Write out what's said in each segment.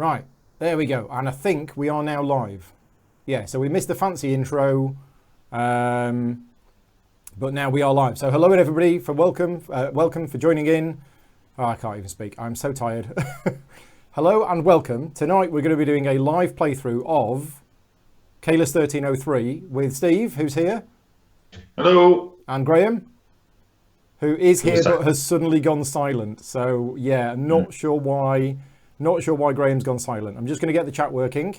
Right, there we go. And I think we are now live. Yeah, so we missed the fancy intro, but now we are live. So hello everybody, welcome for joining in. Oh, I can't even speak. I'm so tired. Hello and welcome. Tonight we're going to be doing a live playthrough of Caylus 1303 with Steve, who's here. Hello. And Graham, who is here but has suddenly gone silent. So yeah, not sure why Graham's gone silent. I'm just going to get the chat working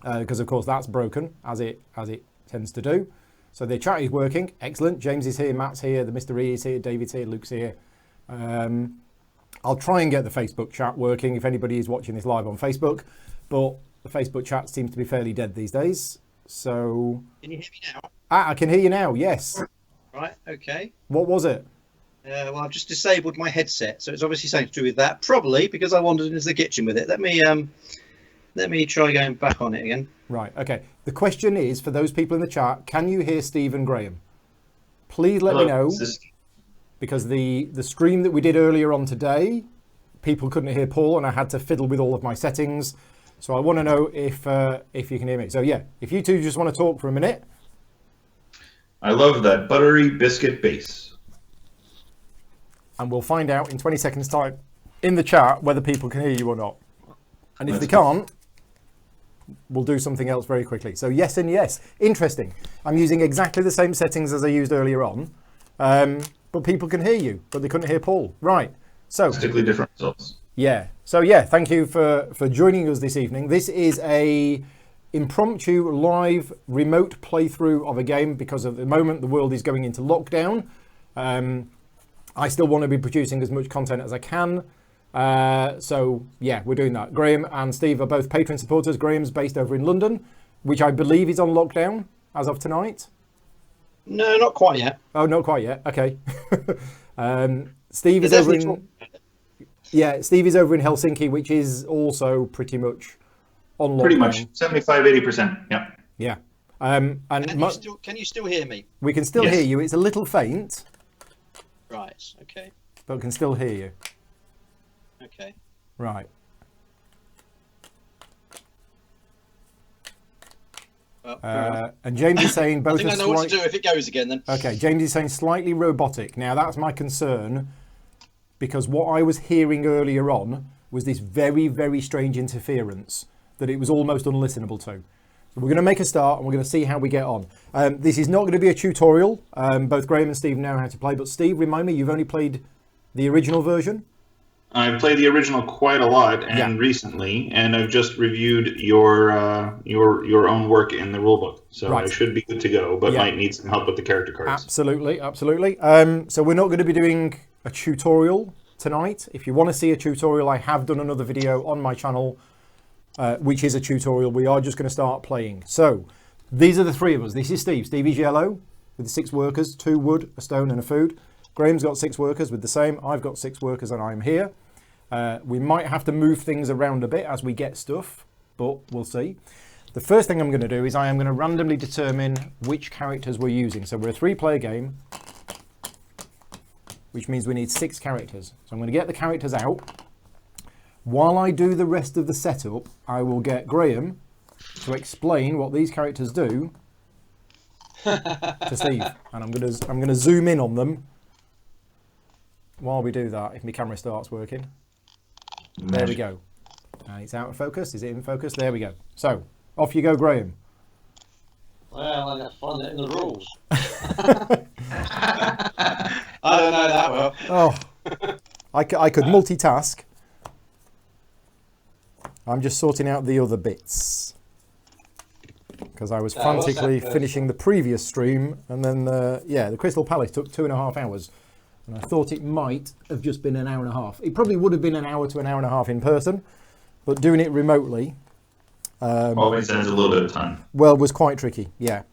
because of course that's broken as it tends to do. So the chat is working. Excellent. James is here, Matt's here, the Mr. E is here, David's here, Luke's here. I'll try and get the Facebook chat working if anybody is watching this live on Facebook, but the Facebook chat seems to be fairly dead these days. So can you hear me now? I can hear you now. Yes. Right. Okay. What was it? Well, I've just disabled my headset, so it's obviously something to do with that. Probably because I wandered into the kitchen with it. Let me try going back on it again. Right. Okay. The question is for those people in the chat: can you hear Steve and Graham? Please let me know. Because the stream that we did earlier on today, people couldn't hear Paul, and I had to fiddle with all of my settings. So I want to know if you can hear me. So yeah, if you two just want to talk for a minute. I love that buttery biscuit base. And we'll find out in 20 seconds time in the chat whether people can hear you or not. And if they can't, we'll do something else very quickly. So yes and yes. Interesting. I'm using exactly the same settings as I used earlier on. But people can hear you, but they couldn't hear Paul. Right. So drastically different results. Yeah. So yeah, thank you for joining us this evening. This is a impromptu live remote playthrough of a game because at the moment the world is going into lockdown. I still want to be producing as much content as I can. So yeah, we're doing that. Graham and Steve are both Patreon supporters. Graham's based over in London, which I believe is on lockdown as of tonight. No, not quite yet. Oh, not quite yet. Okay. Steve is over in Steve is over in Helsinki, which is also pretty much on lockdown. Pretty much 75-80%. Yeah. Yeah. And can you still hear me? We can still hear you. It's a little faint. Right. Okay. But we can still hear you. Okay. Right. And James is saying both. I think I know what to do if it goes again then. Okay, James is saying slightly robotic. Now that's my concern because what I was hearing earlier on was this very, very strange interference that it was almost unlistenable to. So we're going to make a start and we're going to see how we get on. This is not going to be a tutorial. Both Graham and Steve know how to play, but Steve, remind me, you've only played the original version? I've played the original quite a lot and recently, and I've just reviewed your own work in the rulebook, so I should be good to go, but might need some help with the character cards. Absolutely, absolutely. So we're not going to be doing a tutorial tonight. If you want to see a tutorial, I have done another video on my channel, which is a tutorial. We are just going to start playing. So these are the three of us. This is Steve. Steve is yellow with 6 workers, 2 wood, a stone, and a food. Graham's got 6 workers with the same. I've got 6 workers and I'm here. We might have to move things around a bit as we get stuff, but we'll see. The first thing I'm going to do is I am going to randomly determine which characters we're using. So we're a 3-player game, which means we need 6 characters. So I'm going to get the characters out. While I do the rest of the setup, I will get Graham to explain what these characters do to Steve. And I'm going to zoom in on them while we do that, if my camera starts working. There we go. And it's out of focus. Is it in focus? There we go. So, off you go, Graham. Well, I'm going to find it in the rules. I don't know that well. Oh, I could multitask. I'm just sorting out the other bits. Because I was frantically finishing the previous stream. And then, the Crystal Palace took 2.5 hours. And I thought it might have just been an hour and a half. It probably would have been an hour to an hour and a half in person, but doing it remotely always adds a little bit of time. Well, was quite tricky. Yeah.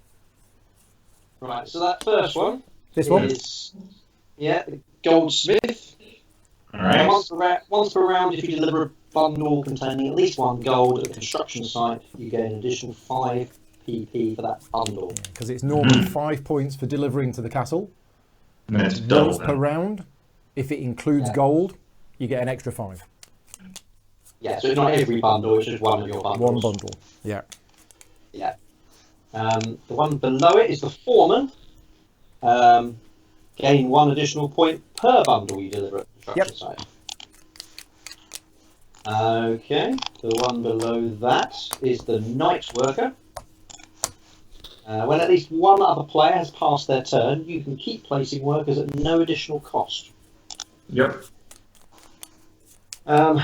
Right. So that first one. This one. The goldsmith. All right. Once per round, if you deliver a bundle containing at least 1 gold at a construction site, you gain an additional 5 PP for that bundle. Because it's normally 5 points for delivering to the castle. And it's double once per round. If it includes gold, you get an extra 5. Yeah, so it's not every bundle, it's just one of your bundles. One bundle, yeah. Yeah. The one below it is the foreman. Gain 1 additional point per bundle you deliver at the construction site. Okay, the one below that is the night worker. When at least one other player has passed their turn, you can keep placing workers at no additional cost. Yep.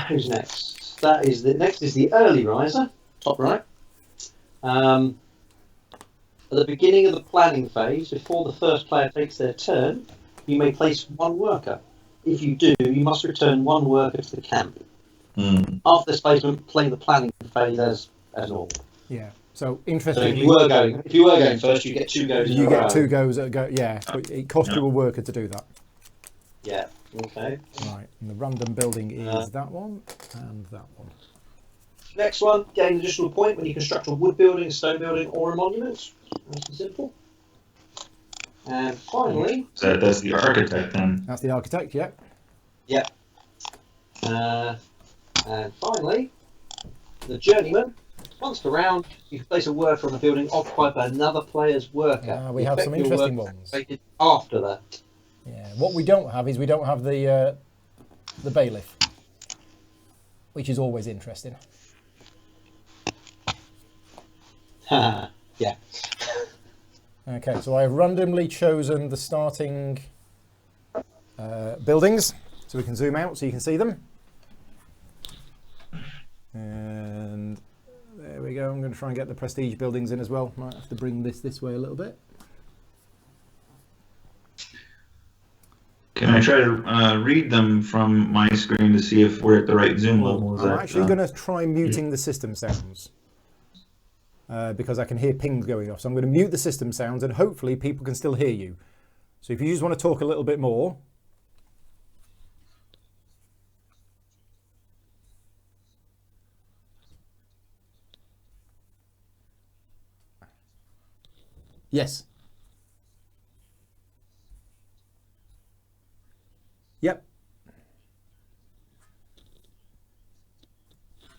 Who's next? Next is the early riser, top right. At the beginning of the planning phase, before the first player takes their turn, you may place 1 worker. If you do, you must return 1 worker to the camp. After this placement, play the planning phase as normal. Yeah. So interestingly, so if you were going first, you get 2 goes. You get 2 goes at a go. Yeah, but it costs you a worker to do that. Yeah. Okay. Right, and the random building is that one and that one. Next one, gain an additional point when you construct a wood building, a stone building, or a monument. Nice and simple. And finally, so that's the architect then. That's the architect. Yeah. Yeah. And finally, the journeyman. Once per round, you can place a worker on a building occupied by another player's worker. We have some interesting ones. After that. Yeah. What we don't have is we don't have the bailiff, which is always interesting. Yeah. Okay, so I have randomly chosen the starting buildings, so we can zoom out so you can see them. And there we go. I'm going to try and get the prestige buildings in as well. Might have to bring this way a little bit. Can I try to read them from my screen to see if we're at the right zoom level? I'm actually going to try muting the system sounds because I can hear pings going off. So I'm going to mute the system sounds and hopefully people can still hear you. So if you just want to talk a little bit more. Yes. Yep.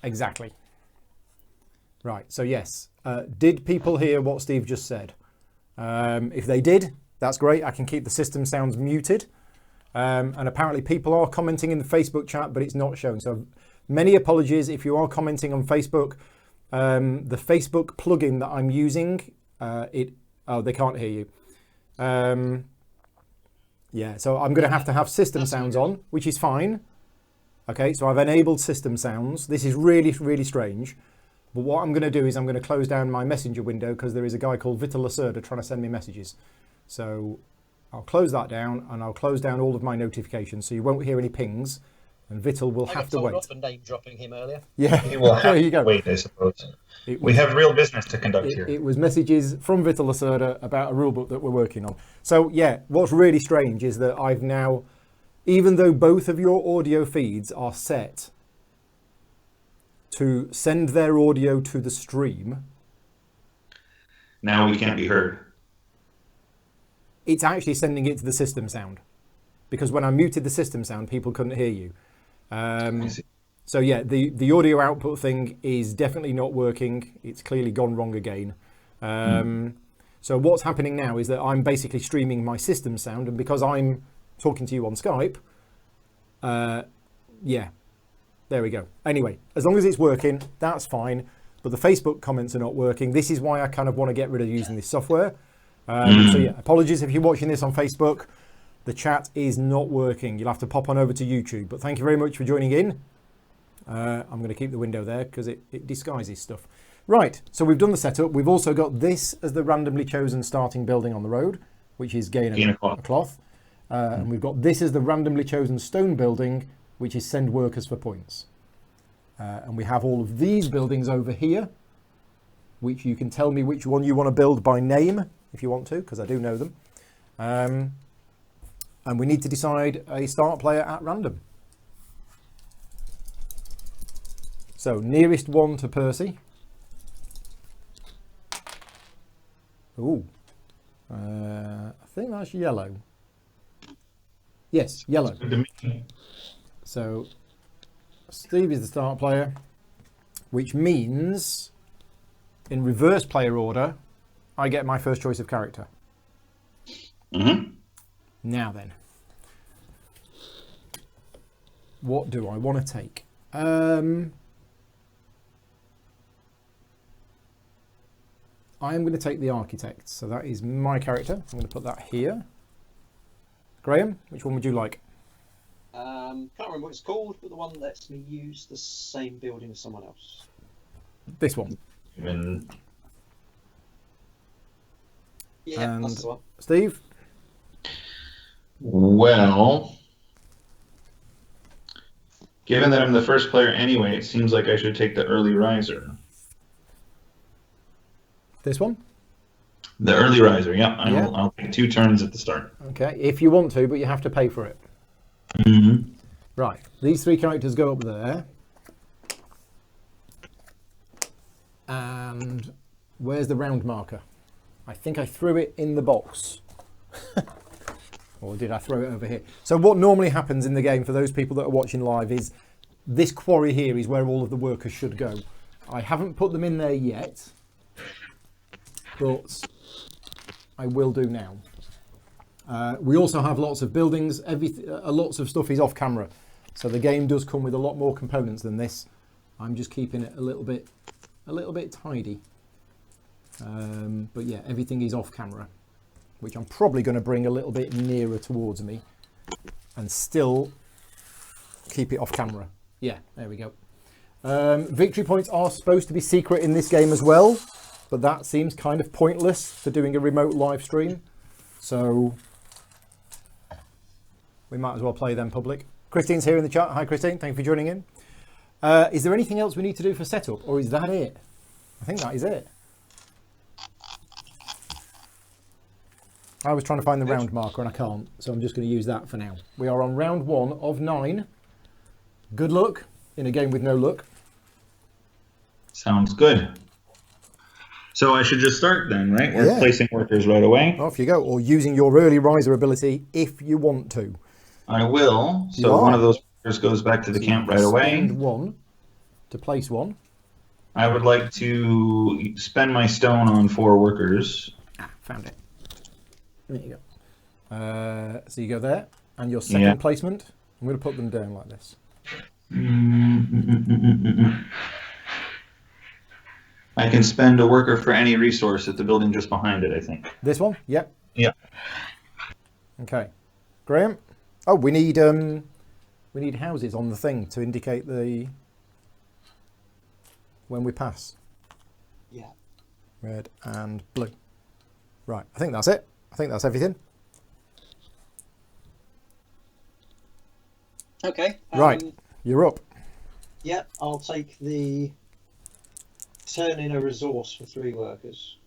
Exactly. Right, so yes. Did people hear what Steve just said? If they did, that's great. I can keep the system sounds muted. And apparently people are commenting in the Facebook chat, but it's not showing. So many apologies if you are commenting on Facebook. The Facebook plugin that I'm using, they can't hear you. Yeah, so I'm going to have system sounds on, which is fine. Okay, so I've enabled system sounds. This is really, really strange. But what I'm going to do is I'm going to close down my messenger window because there is a guy called Vital Lacerda trying to send me messages. So I'll close that down and I'll close down all of my notifications so you won't hear any pings and Vital will have to wait. I got told off for name dropping him earlier. Yeah, he will have there you go. to wait, I suppose. We have real business to conduct here. It was messages from Vital Lacerda about a rulebook that we're working on. So yeah, what's really strange is that I've now, even though both of your audio feeds are set to send their audio to the stream, now we can't be heard. It's actually sending it to the system sound because when I muted the system sound, people couldn't hear you. So yeah, the audio output thing is definitely not working. It's clearly gone wrong again. So what's happening now is that I'm basically streaming my system sound, and because I'm talking to you on Skype, yeah, there we go. Anyway, as long as it's working, that's fine. But the Facebook comments are not working. This is why I kind of want to get rid of using this software. So yeah, apologies if you're watching this on Facebook. The chat is not working. You'll have to pop on over to YouTube. But thank you very much for joining in. I'm going to keep the window there because it disguises stuff. Right, so we've done the setup. We've also got this as the randomly chosen starting building on the road, which is gain a cloth. And we've got this as the randomly chosen stone building, which is send workers for points. And we have all of these buildings over here, which you can tell me which one you want to build by name, if you want to, because I do know them. And we need to decide a start player at random. So nearest one to Percy. Ooh, I think that's yellow. Yes, yellow. So Steve is the start player, which means in reverse player order, I get my first choice of character. Mm-hmm. Now then, what do I want to take? I am going to take the architect, so that is my character. I'm going to put that here. Graham, which one would you like? Can't remember what it's called, but the one that lets me use the same building as someone else. This one. Yeah, And that's the one. Steve? Well, given that I'm the first player anyway, it seems like I should take the early riser. This one? The early riser, yeah. Yeah. I'll take 2 turns at the start. Okay, if you want to, but you have to pay for it. Mm-hmm. Right, these 3 characters go up there. And where's the round marker? I think I threw it in the box. Or did I throw it over here? So what normally happens in the game for those people that are watching live is this quarry here is where all of the workers should go. I haven't put them in there yet, but I will do now. We also have lots of buildings. Lots of stuff is off camera. So the game does come with a lot more components than this. I'm just keeping it a little bit tidy. But yeah, everything is off camera, which I'm probably going to bring a little bit nearer towards me and still keep it off camera. Yeah, there we go. Victory points are supposed to be secret in this game as well, but that seems kind of pointless for doing a remote live stream. So we might as well play them public. Christine's here in the chat. Hi Christine, thank you for joining in. Is there anything else we need to do for setup, or is that it? I think that is it. I was trying to find the round marker and I can't, so I'm just going to use that for now. We are on round 1 of 9. Good luck in a game with no luck. Sounds good. So I should just start then, right? We're placing workers right away. Off you go, or using your early riser ability if you want to. I will. So one of those workers goes back to the camp right away. Spend 1 to place 1. I would like to spend my stone on 4 workers. Ah, found it. There you go. So you go there, and your second placement, I'm going to put them down like this. I can spend a worker for any resource at the building just behind it, I think. This one? Yep. Yeah. Okay. Graham? Oh, we need houses on the thing to indicate the when we pass. Yeah. Red and blue. Right, I think that's it. I think that's everything. Okay. Right, you're up. Yeah, I'll take the turn in a resource for 3 workers.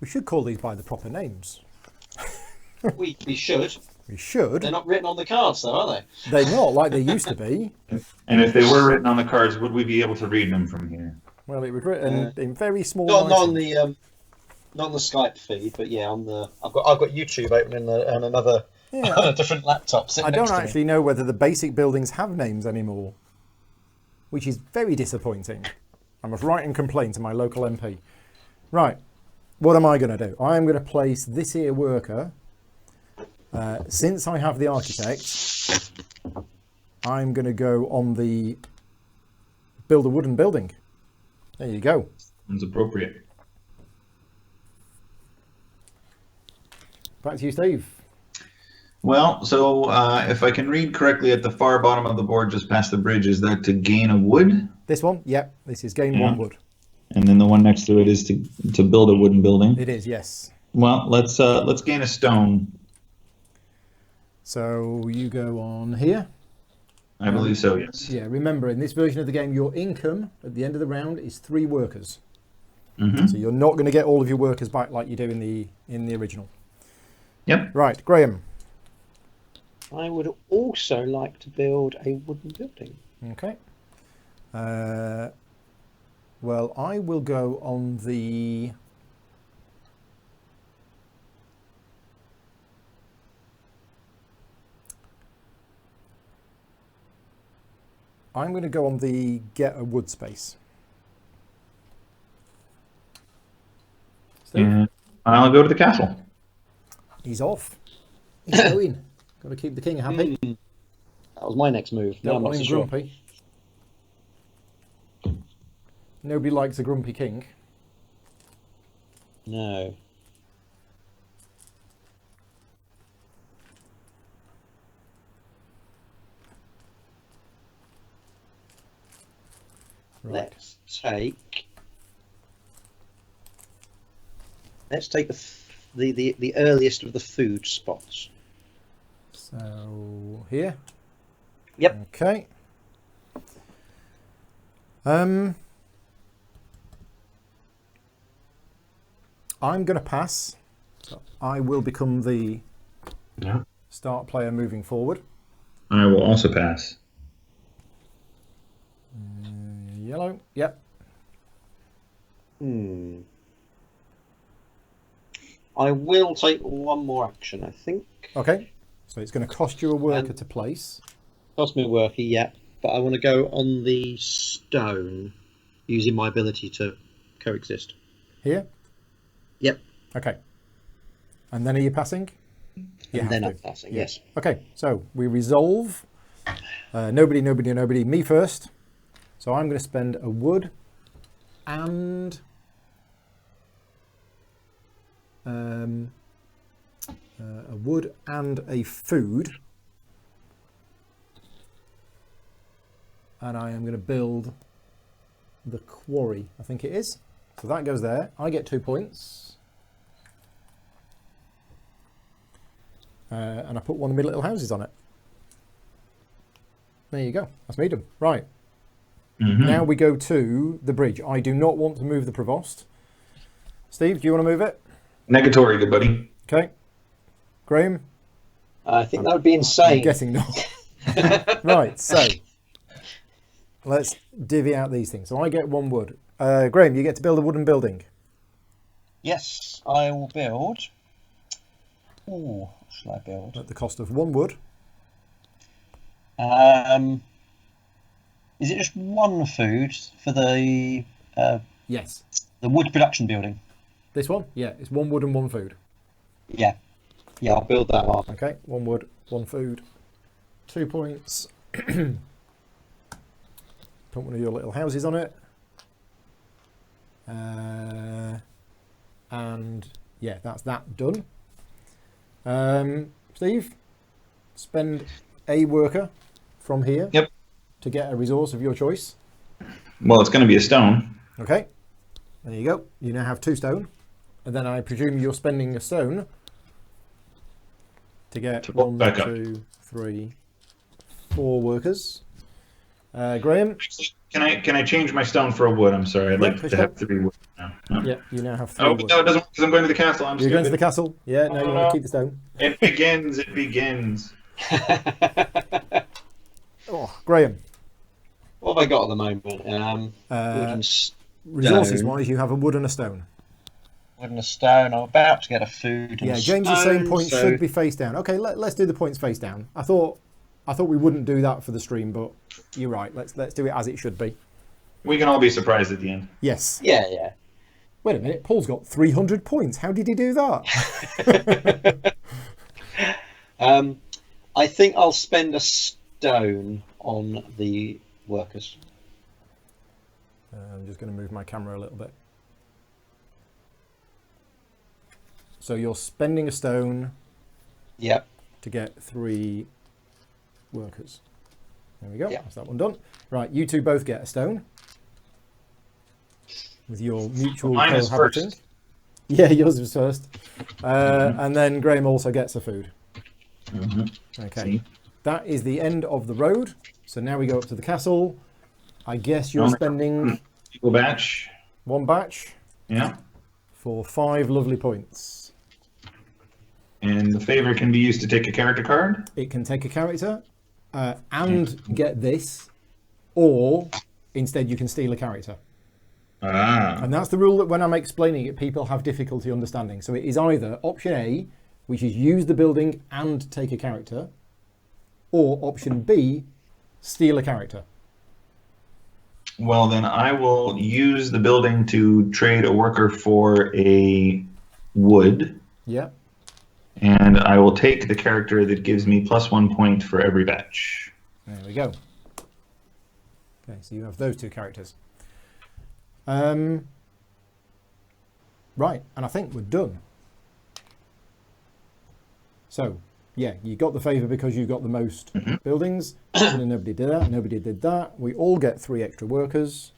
We should call these by the proper names. We should. We should. They're not written on the cards, though, are they? They're not like they used to be. And if they were written on the cards, would we be able to read them from here? Well, it was written in very small. Not on the Skype feed, but yeah, on the. I've got YouTube open and another on a different laptop. I don't actually know whether the basic buildings have names anymore, which is very disappointing. I must write and complain to my local MP. Right, what am I going to do? I am going to place this here worker. Since I have the architect, I'm going to go on the build a wooden building. There you go. Sounds appropriate. Back to you, Steve. Well, so if I can read correctly, at the far bottom of the board, just past the bridge, is that to gain a wood? This one? Yep. This is gain 1 wood. And then the one next to it is to build a wooden building. It is, yes. Well, let's gain a stone. So you go on here. I believe so, yes. Yeah, remember, in this version of the game, your income at the end of the round is 3 workers. Mm-hmm. So you're not going to get all of your workers back like you do in the original. Yep. Right, Graham. I would also like to build a wooden building. Okay. Well, I will go on the... I'm going to go on the get a wood space. Steve? And I'll go to the castle. He's off. He's going. Got to keep the king happy. That was my next move. Don't want him grumpy. Nobody likes a grumpy king. No. Right. Let's take the earliest of the food spots. So here. Yep. Okay. I'm going to pass. So I will become the start player moving forward. I will also pass. Yellow. Yep. I will take one more action, I think. Okay. So it's going to cost you a worker to place. Cost me a worker, yeah. But I want to go on the stone, using my ability to coexist. Here? Yep. Okay. And then are you passing? And then I'm passing, yes. Okay, so we resolve. Nobody, me first. So I'm going to spend a wood and a food. And I am going to build the quarry, I think it is. So that goes there. I get 2 points. And I put one of my little houses on it. There you go. That's made them. Right. Now we go to the bridge. I do not want to move the provost. Steve, do you want to move it? Negatory, good buddy. Okay. Graham? I think that would be insane. I'm guessing not. Right, so let's divvy out these things. So I get 1 wood. Graham, you get to build a wooden building. Yes, I will build. What shall I build? At the cost of 1 wood. Is it just 1 food for the Yes. the wood production building? This one? Yeah, it's 1 wood and 1 food. Yeah. Yeah, I'll build that one. Okay, 1 wood, 1 food. 2 points. Put one of your little houses on it. And yeah, that's that done. Steve, spend a worker from here. Yep. To get a resource of your choice. Well, it's going to be a stone. Okay. There you go. You now have 2 stone. And then I presume you're spending a stone to get 1, 2, 3, 4 workers. Graham? Can I change my stone for a wood? I'm sorry. I'd like to have 3 wood now. No. Yeah, you now have 3 Oh, wood. no, it doesn't work because I'm going to the castle. You're going to the castle? Yeah, no, you want to keep the stone. It begins. It begins. Oh, Graham. What have I got at the moment? Wooden Resources-wise, you have a wood and a stone. Wood and a stone. I'm about to get a food. And James's saying points should be face down. Okay, let's do the points face down. I thought we wouldn't do that for the stream, but you're right. Let's do it as it should be. We can all be surprised at the end. Yes. Yeah. Wait a minute. Paul's got 300 points. How did he do that? I think I'll spend a stone on the workers. I'm just going to move my camera a little bit. So you're spending a stone. Yep. To get 3 workers. There we go. Yep. That's that one done. Right, you 2 both get a stone. With your mutual cohabiting. First. Yeah, yours was first. And then Graham also gets a food. Okay. See? That is the end of the road. So now we go up to the castle. I guess you're spending... Equal batch. 1 batch. Yeah. For 5 lovely points. And the favor can be used to take a character card. It can take a character and get this, or instead you can steal a character. And that's the rule that when I'm explaining it, people have difficulty understanding. So it is either option A, which is use the building and take a character, or option B, steal a character. Well, then I will use the building to trade a worker for a wood. Yeah. And I will take the character that gives me +1 point for every batch. There we go. Okay, so you have those two characters. Right, and I think we're done. So, yeah, you got the favour because you got the most buildings. Nobody did that. Nobody did that. We all get 3 extra workers.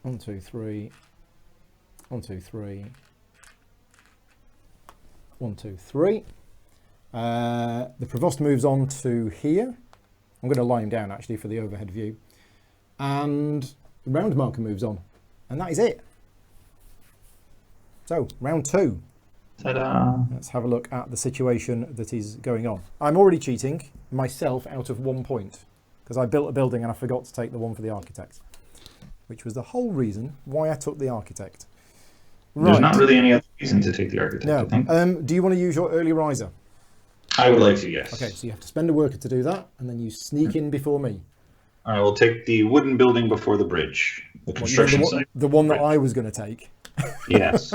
1, 2, 3. 1, 2, 3. 1, 2, 3. The Provost moves on to here. I'm going to lie him down actually for the overhead view. And the round marker moves on. And that is it. So, round 2. Ta-da! Let's have a look at the situation that is going on. I'm already cheating myself out of 1 point because I built a building and I forgot to take the one for the architect, which was the whole reason why I took the architect. Right. There's not really any other reason to take the architect, No. I think. Do you want to use your early riser? I would like to, yes. Okay, so you have to spend a worker to do that, and then you sneak in before me. I will take the wooden building before the bridge, the construction site. The one that I was going to take. Yes.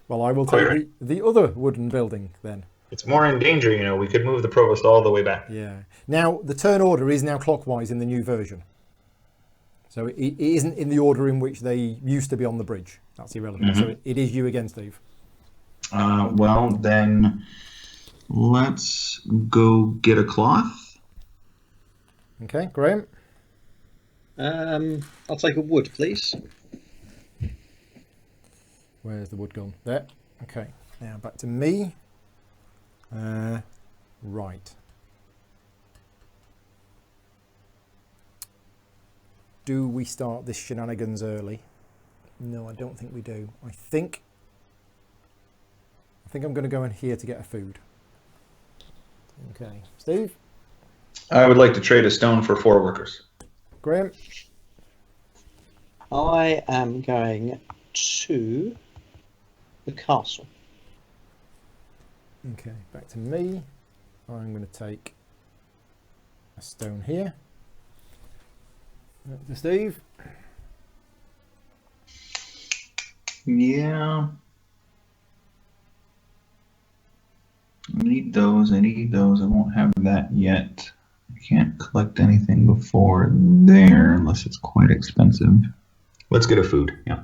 Well, I will take the other wooden building then. It's more in danger, you know. We could move the provost all the way back. Yeah. Now, the turn order is now clockwise in the new version. So it isn't in the order in which they used to be on the bridge. That's irrelevant. So it is you again, Steve. Well, then let's go get a cloth. Okay, Graham. I'll take a wood, please. Where's the wood gone? There. Okay. Now back to me. Right. Do we start this shenanigans early? No, I don't think we do. I think I'm going to go in here to get a food. Okay. Steve? I would like to trade a stone for 4 workers. Graham? I am going to the castle. Okay, back to me. I'm going to take a stone here. Back to Steve. Yeah. I need those. I won't have that yet. I can't collect anything before there unless it's quite expensive. Let's get a food. Yeah.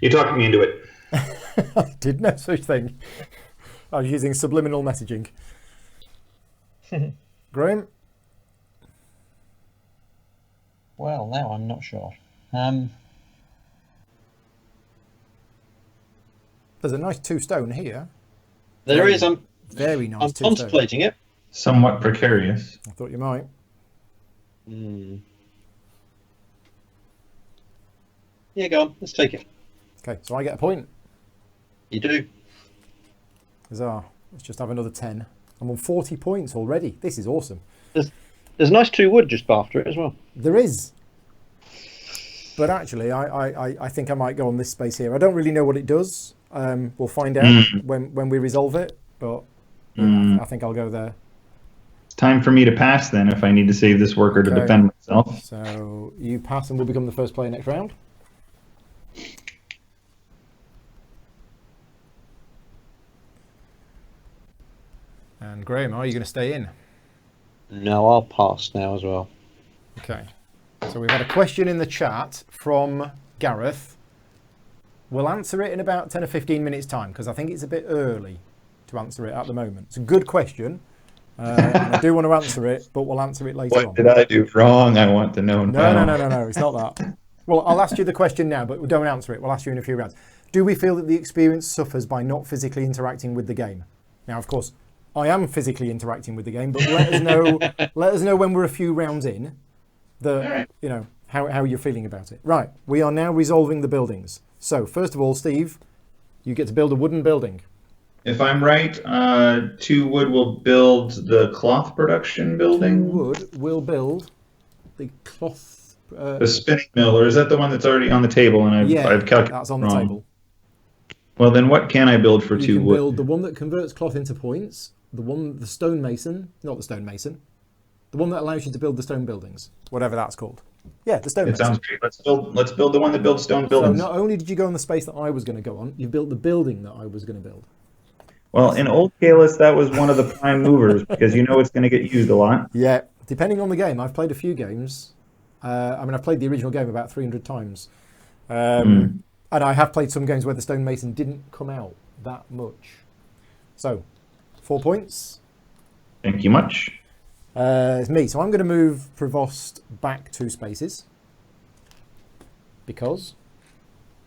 You talked me into it. I did no such thing. I was using subliminal messaging. Graham? Well, now I'm not sure. There's a nice 2 stone here. There is. Very nice. I'm contemplating it. Somewhat precarious. I thought you might. Yeah, go on. Let's take it. Okay, so I get a point. You do. Huzzah. Let's just have another 10. I'm on 40 points already. This is awesome. There's a nice 2 wood just after it as well. There is. But actually, I think I might go on this space here. I don't really know what it does. We'll find out when we resolve it. But I think I'll go there. It's time for me to pass then if I need to save this worker to defend myself. So you pass and we'll become the first player next round. And Graham, are you going to stay in? No, I'll pass now as well. Okay. So we've had a question in the chat from Gareth. We'll answer it in about 10 or 15 minutes time because I think it's a bit early to answer it at the moment. It's a good question. And I do want to answer it, but we'll answer it later on. What did I do wrong? I want to know now. No. It's not that. Well, I'll ask you the question now, but don't answer it. We'll ask you in a few rounds. Do we feel that the experience suffers by not physically interacting with the game? Now, of course, I am physically interacting with the game, but let us know. Let us know when we're a few rounds in, you know, how you're feeling about it. Right, we are now resolving the buildings. So first of all, Steve, you get to build a wooden building. If I'm right, 2 wood will build the cloth production building. 2 wood will build the cloth. The spinning mill, or is that the one that's already on the table? And I've calculated that's on the wrong. table. Well, then what can I build for 2 wood? You can build the one that converts cloth into points. The stonemason, not the stonemason. The one that allows you to build the stone buildings, whatever that's called. Yeah, the stone. It sounds great. Let's build the one that builds stone So buildings. not only did you go on the space that I was going to go on, you built the building that I was going to build. Well, in old Caylus, that was one of the prime movers because it's going to get used a lot. Yeah, depending on the game. I've played a few games. I've played the original game about 300 times. And I have played some games where the stonemason didn't come out that much. So, 4 points. Thank you much. It's me. So I'm going to move Provost back 2 spaces. Because.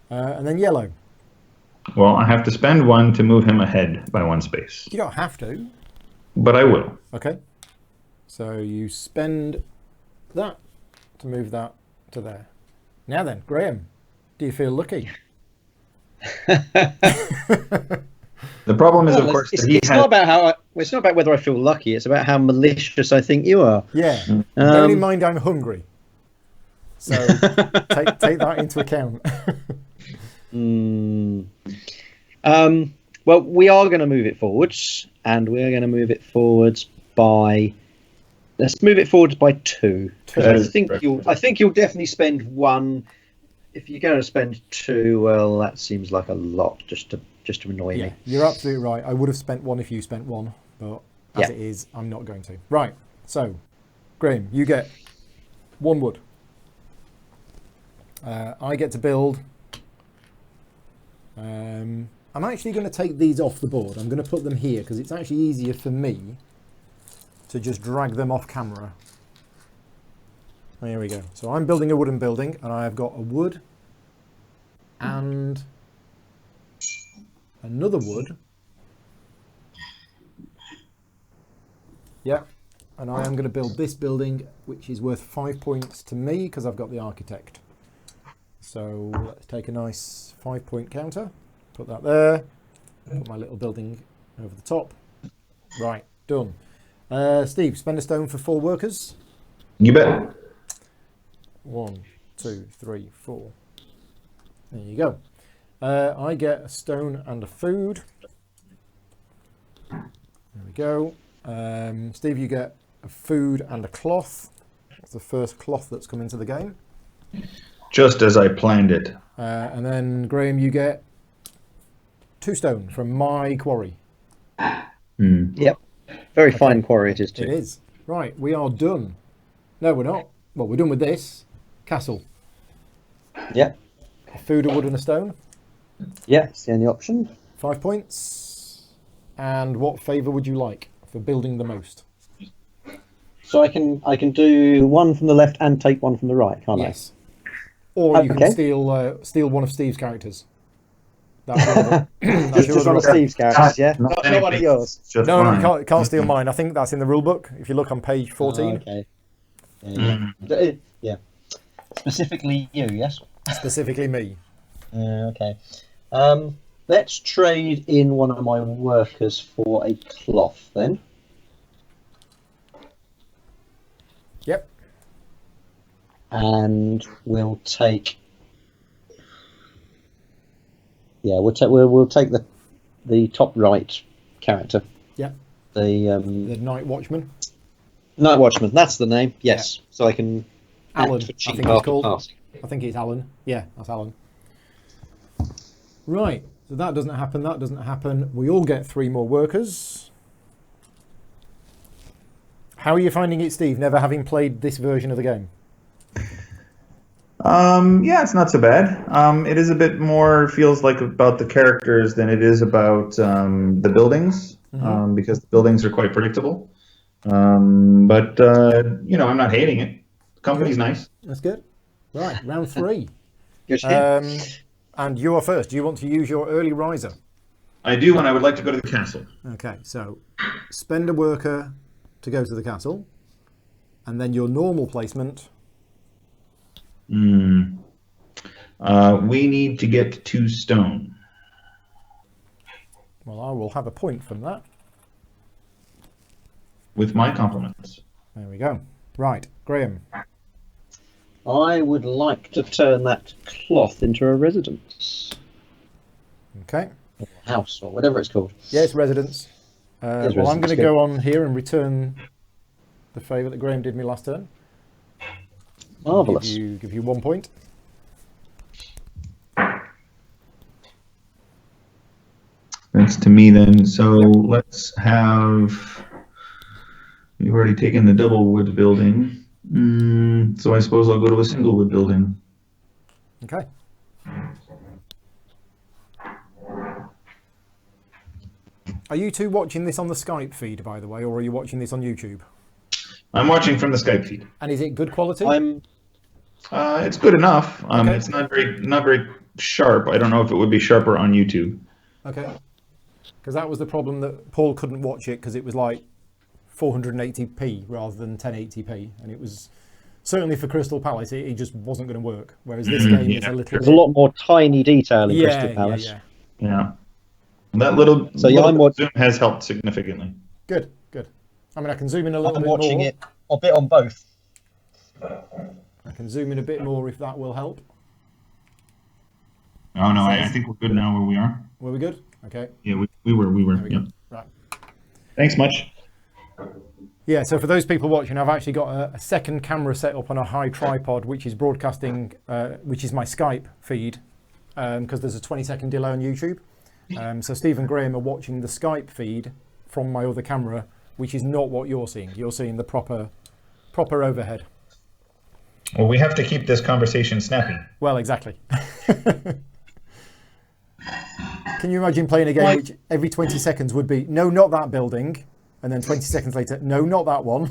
And then yellow. Well, I have to spend 1 to move him ahead by 1 space. You don't have to. But I will. Okay. So you spend that to move that to there. Now then, Graham, do you feel lucky? The problem is, of course, that it's not about it's not about whether I feel lucky. It's about how malicious I think you are. Yeah. Bearing in mind, I'm hungry. So take that into account. Well, we are going to move it forwards, and we're going to move it forwards by. Let's move it forwards by 2. I think you'll definitely spend 1. If you're going to spend 2, well, that seems like a lot just to annoy me. You're absolutely right. I would have spent 1 if you spent 1, but as it is, I'm not going to. Right. So, Graham, you get 1 wood. I get to build. I'm actually going to take these off the board. I'm going to put them here because it's actually easier for me to just drag them off camera. There we go. So I'm building a wooden building, and I've got a wood and another wood. Yeah, and I am going to build this building, which is worth 5 points to me because I've got the architect. So let's take a nice 5-point counter, put that there, put my little building over the top. Right, done. Steve, spend a stone for 4 workers. You bet. 1, 2, 3, 4. There you go. I get a stone and a food. There we go. Steve, you get a food and a cloth. That's the first cloth that's come into the game. Just as I planned it. And then, Graham, you get 2 stone from my quarry. Yep. Very fine quarry it is too. It is. Right, we are done. No, we're not. Well, we're done with this. Castle. Yep. A food, a wood and a stone. Yeah, it's the only option. 5 points. And what favour would you like for building the most? So I can do 1 from the left and take 1 from the right, can't Yes. Or you Okay. can steal one of Steve's characters. That's your other, I? that's your Just other one of option. Steve's characters, yeah? Not one of yours. It's just No, fine. you can't steal mine. I think that's in the rule book. If you look on page 14. Oh, okay. Yeah. Specifically you, yes? Specifically me. Okay. Let's trade in one of my workers for a cloth then. Yep. And we'll take. Yeah, we'll take the top right character. Yep. The The Night Watchman. Night Watchman. That's the name. Yes. So I can. Alan, act for I cheap think it's after called. passing. I think it's Alan. Yeah, that's Alan. Right. So that doesn't happen. That doesn't happen. We all get 3 more workers. How are you finding it, Steve? Never having played this version of the game. Yeah, it's not so bad. It is a bit more, feels like about the characters than it is about the buildings, because the buildings are quite predictable. But I'm not hating it. The company's nice. That's good. Right, round 3. Good shit. And you are first. Do you want to use your early riser? I do, and I would like to go to the castle. Okay, so spend a worker to go to the castle, and then your normal placement. We need to get 2 stone. Well, I will have a point from that. With my compliments. There we go. Right, Graham. I would like to turn that cloth into a residence. Okay. Or house, or whatever it's called. Yes, residence. Well, I'm going to go on here and return the favour that Graham did me last turn. Marvellous. Give you 1 point. That's to me then. So let's have. We've already taken the double wood building. So I suppose I'll go to a single wood building. Okay. Are you two watching this on the Skype feed, by the way, or are you watching this on YouTube? I'm watching from the Skype feed. And is it good quality? It's good enough. Okay. It's not very sharp. I don't know if it would be sharper on YouTube. Okay. Because that was the problem, that Paul couldn't watch it because it was like 480p rather than 1080p, and it was certainly for Crystal Palace it just wasn't going to work. Whereas this game is a little. There's a lot more tiny detail in Crystal Palace. Yeah. That little zoom has helped significantly. Good. I mean, I can zoom in a little bit more. I'm watching it a bit on both. I can zoom in a bit more if that will help. Oh no, I think we're good now where we are. Were we good? Okay. Yeah, we were. Yep. Right. Thanks much. Yeah, so for those people watching, I've actually got a second camera set up on a high tripod, which is broadcasting, which is my Skype feed, because there's a 20-second delay on YouTube. So Steve and Graham are watching the Skype feed from my other camera, which is not what you're seeing. You're seeing the proper overhead. Well, we have to keep this conversation snappy. Well, exactly. Can you imagine playing a game which every 20 seconds would be, no, not that building, and then 20 seconds later, no, not that one.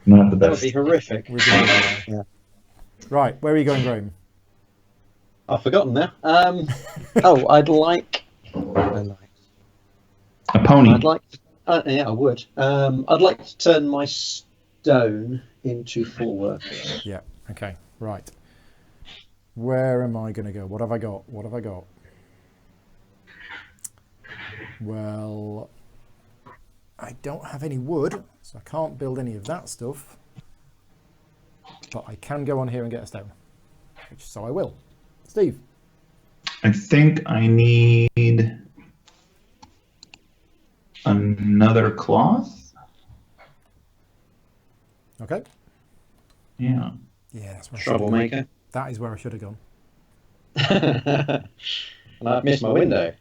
Not the best. That would be horrific. Yeah. Right, where are you going, Graham? I've forgotten now. I'd like a pony. I'd like. Yeah, I would. I'd like to turn my stone into 4 workers. Yeah. Okay. Right. Where am I going to go? What have I got? Well, I don't have any wood, so I can't build any of that stuff. But I can go on here and get a stone, so I will. Steve? I think I need another cloth. Okay. Yeah. Yeah, that's where Troublemaker. That is where I should have gone. And I've missed my window.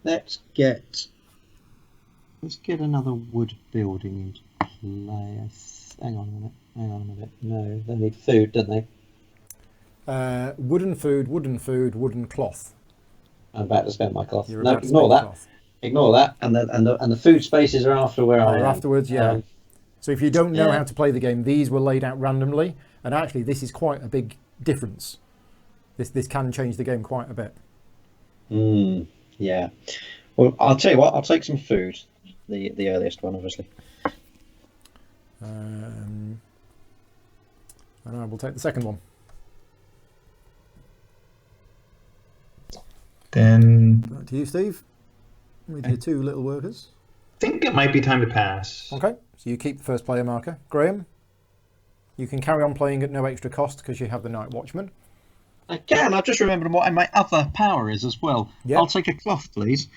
Let's get another wood building into play. Hang on a minute. No, they need food, don't they? Wooden food, wooden cloth. I'm about to spend my cloth. You're No, about to ignore spend that. cloth. Ignore that. And the food spaces are after where I am. Afterwards, yeah. So if you don't know how to play the game, these were laid out randomly, and actually this is quite a big difference. This can change the game quite a bit. Yeah. Well, I'll tell you what. I'll take some food. The earliest one, obviously. And I will take the second one. Then Back to you, Steve. With your 2 little workers. I think it might be time to pass. Okay, so you keep the first player marker. Graham, you can carry on playing at no extra cost because you have the Night Watchman. I can. I've just remembered what my other power is as well. Yep. I'll take a cloth, please.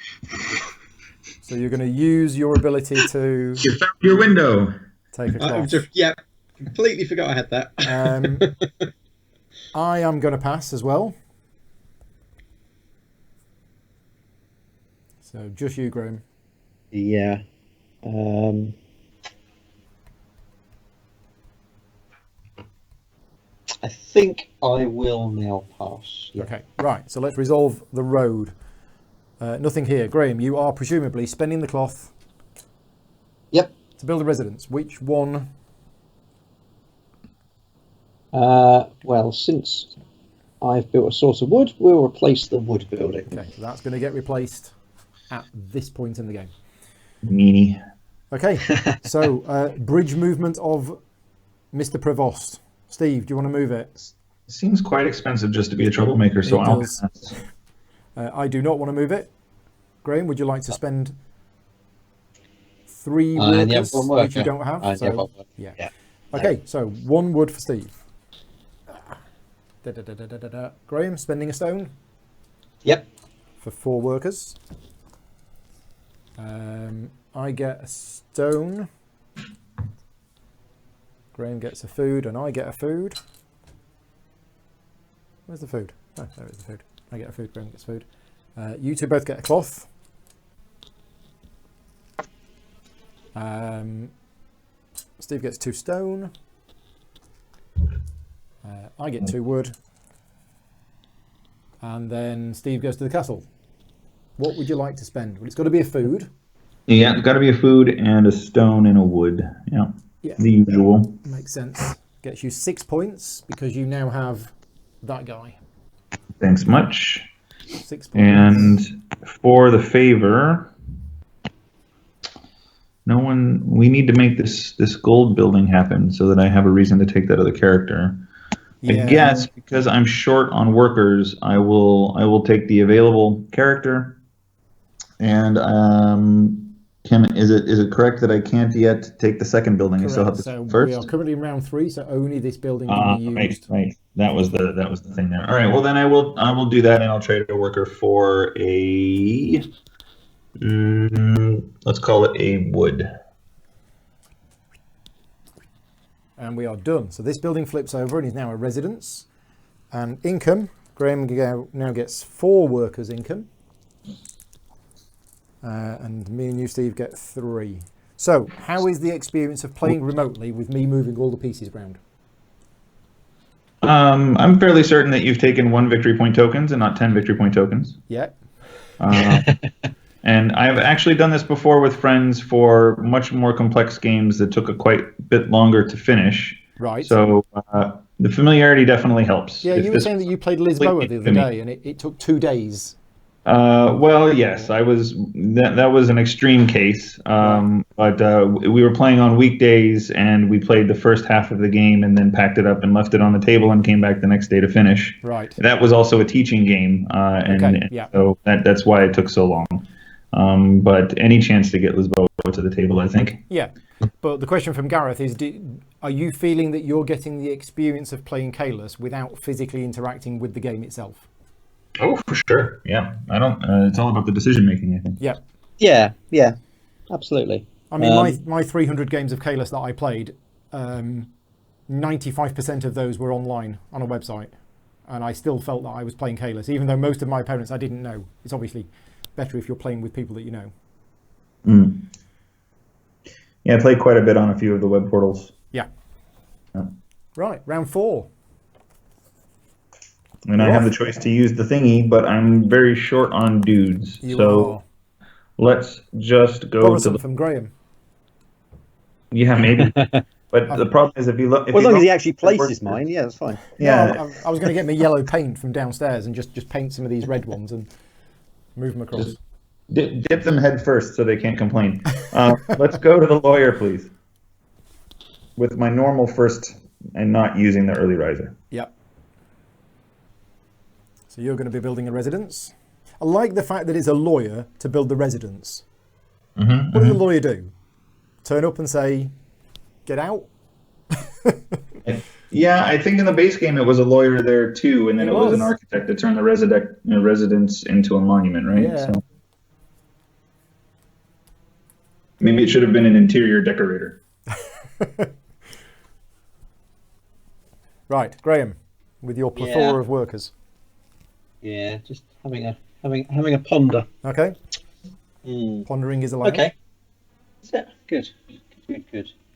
So you're going to use your ability to You found your window. take a cloth. Completely forgot I had that. I am going to pass as well. So just you, Graham. Yeah. I think I will now pass. Yeah. Okay, right. So let's resolve the road. Nothing here. Graham, you are presumably spending the cloth. Yep. To build a residence. Which one? Well, since I've built a source of wood, we'll replace the wood building. Okay, so that's going to get replaced at this point in the game. Meanie. Okay, so bridge movement of Mr. Prevost. Steve, do you want to move it? Seems quite expensive just to be a troublemaker, so I'll does. pass. I do not want to move it. Graham, would you like to spend 3 workers, one worker. which you don't have? Yeah. Okay, so 1 wood for Steve. Graham, spending a stone Yep. for 4 workers. I get a stone. Graham gets a food, and I get a food. Where's the food? Oh, there is the food. I get a food, Graham gets food. You two both get a cloth. Steve gets 2 stone. I get 2 wood. And then Steve goes to the castle. What would you like to spend? Well, it's got to be a food. Yeah, it's got to be a food and a stone and a wood. Yeah, the usual. Makes sense. Gets you 6 points because you now have that guy. Thanks much. 6 points. And for the favor, we need to make this gold building happen so that I have a reason to take that other character. Yeah. I guess because I'm short on workers, I will take the available character. And is it correct that I can't yet take the second building? Correct. I still have to So first. we are currently in round 3, so only this building can be used. Right. That was the thing there. All right. Well, then I will do that, and I'll trade a worker for a. Let's call it a wood. And we are done. So this building flips over and is now a residence. And income, Graham now gets 4 workers' income. And me and you, Steve, get 3. So how is the experience of playing remotely with me moving all the pieces around? I'm fairly certain that you've taken 1 victory point tokens and not 10 victory point tokens. Yeah. And I've actually done this before with friends for much more complex games that took a quite bit longer to finish. Right. So the familiarity definitely helps. Yeah, you were saying that you played Lisboa the other day, and it took 2 days. Well, yes, that was an extreme case. But we were playing on weekdays, and we played the first half of the game, and then packed it up and left it on the table, and came back the next day to finish. Right. That was also a teaching game, so that's why it took so long. But any chance to get Lisboa to the table, I think. Yeah, but the question from Gareth is: are you feeling that you're getting the experience of playing Caylus without physically interacting with the game itself? Oh, for sure. Yeah, I don't. It's all about the decision making, I think. Yeah. Yeah, absolutely. I mean, my 300 games of Caylus that I played, 95% of those were online on a website, and I still felt that I was playing Caylus, even though most of my opponents I didn't know. It's obviously better if you're playing with people that you know. Yeah, I played quite a bit on a few of the web portals. Yeah. Right, round 4. And I have the choice to use the thingy, but I'm very short on dudes. Let's just go borrow to from Graham. Yeah, maybe. But the problem is if you look... as long as he actually places mine, yeah, that's fine. Yeah. No, I was going to get me yellow paint from downstairs and just paint some of these red ones and move them across. Dip them head first so they can't complain. Let's go to the lawyer, please. With my normal first and not using the early riser. Yep. So you're going to be building a residence. I like the fact that it's a lawyer to build the residence. What does the lawyer do? Turn up and say, get out? Yeah, I think in the base game it was a lawyer there too, and then it was an architect that turned the residence into a monument, right? Yeah. So maybe it should have been an interior decorator. Right, Graham, with your plethora of workers. Yeah, just having a ponder. Okay. Pondering is allowed. Okay. Good.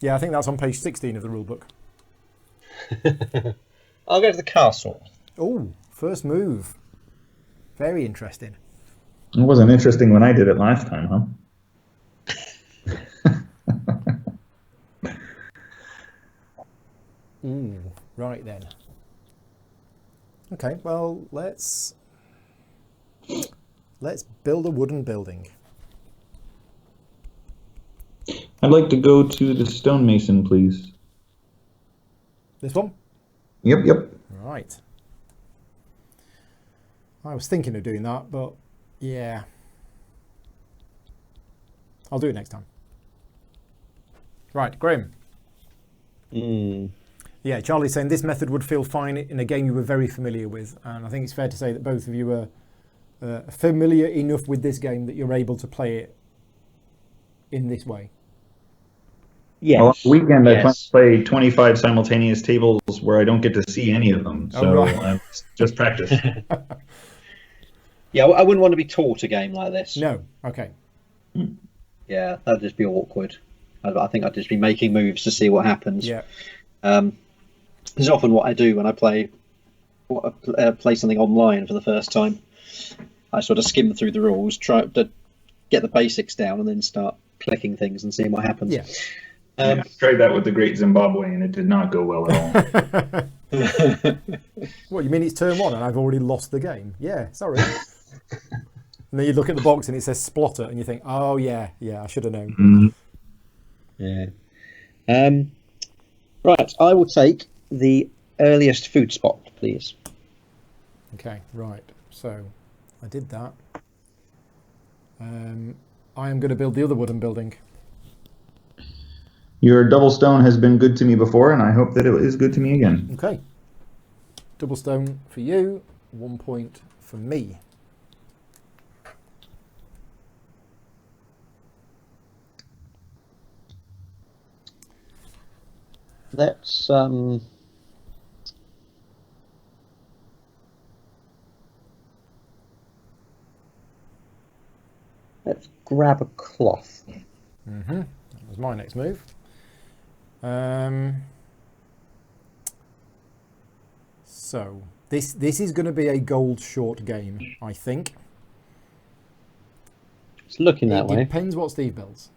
Yeah, I think that's on page 16 of the rule book. I'll go to the castle. Oh, first move. Very interesting. It wasn't interesting when I did it last time, huh? Right then. Okay, well, let's build a wooden building. I'd like to go to the stonemason, please. This one? Yep. Right. I was thinking of doing that, but yeah. I'll do it next time. Right, Graham. Yeah, Charlie's saying this method would feel fine in a game you were very familiar with, and I think it's fair to say that both of you are familiar enough with this game that you're able to play it in this way. Yes. Well, weekend I plan yes. to play 25 simultaneous tables where I don't get to see any of them, so right. I'm just practice. Yeah, I wouldn't want to be taught a game like this. No. Okay. Yeah, that'd just be awkward. I think I'd just be making moves to see what happens. Yeah. This is often what I do when I play something online for the first time. I sort of skim through the rules, try to get the basics down, and then start clicking things and seeing what happens. Yeah. I tried that with the Great Zimbabwe, and it did not go well at all. What, you mean it's turn 1 and I've already lost the game? Yeah, sorry. And then you look at the box and it says Splotter, and you think, oh yeah, I should have known. Yeah. Right, I will take the earliest food spot, please. Okay, right. So I did that. I am going to build the other wooden building. Your double stone has been good to me before, and I hope that it is good to me again. Okay. Double stone for you, 1 point for me. Let's grab a cloth. That was my next move. So this is going to be a gold short game, I think. It's looking that It way. depends what Steve builds.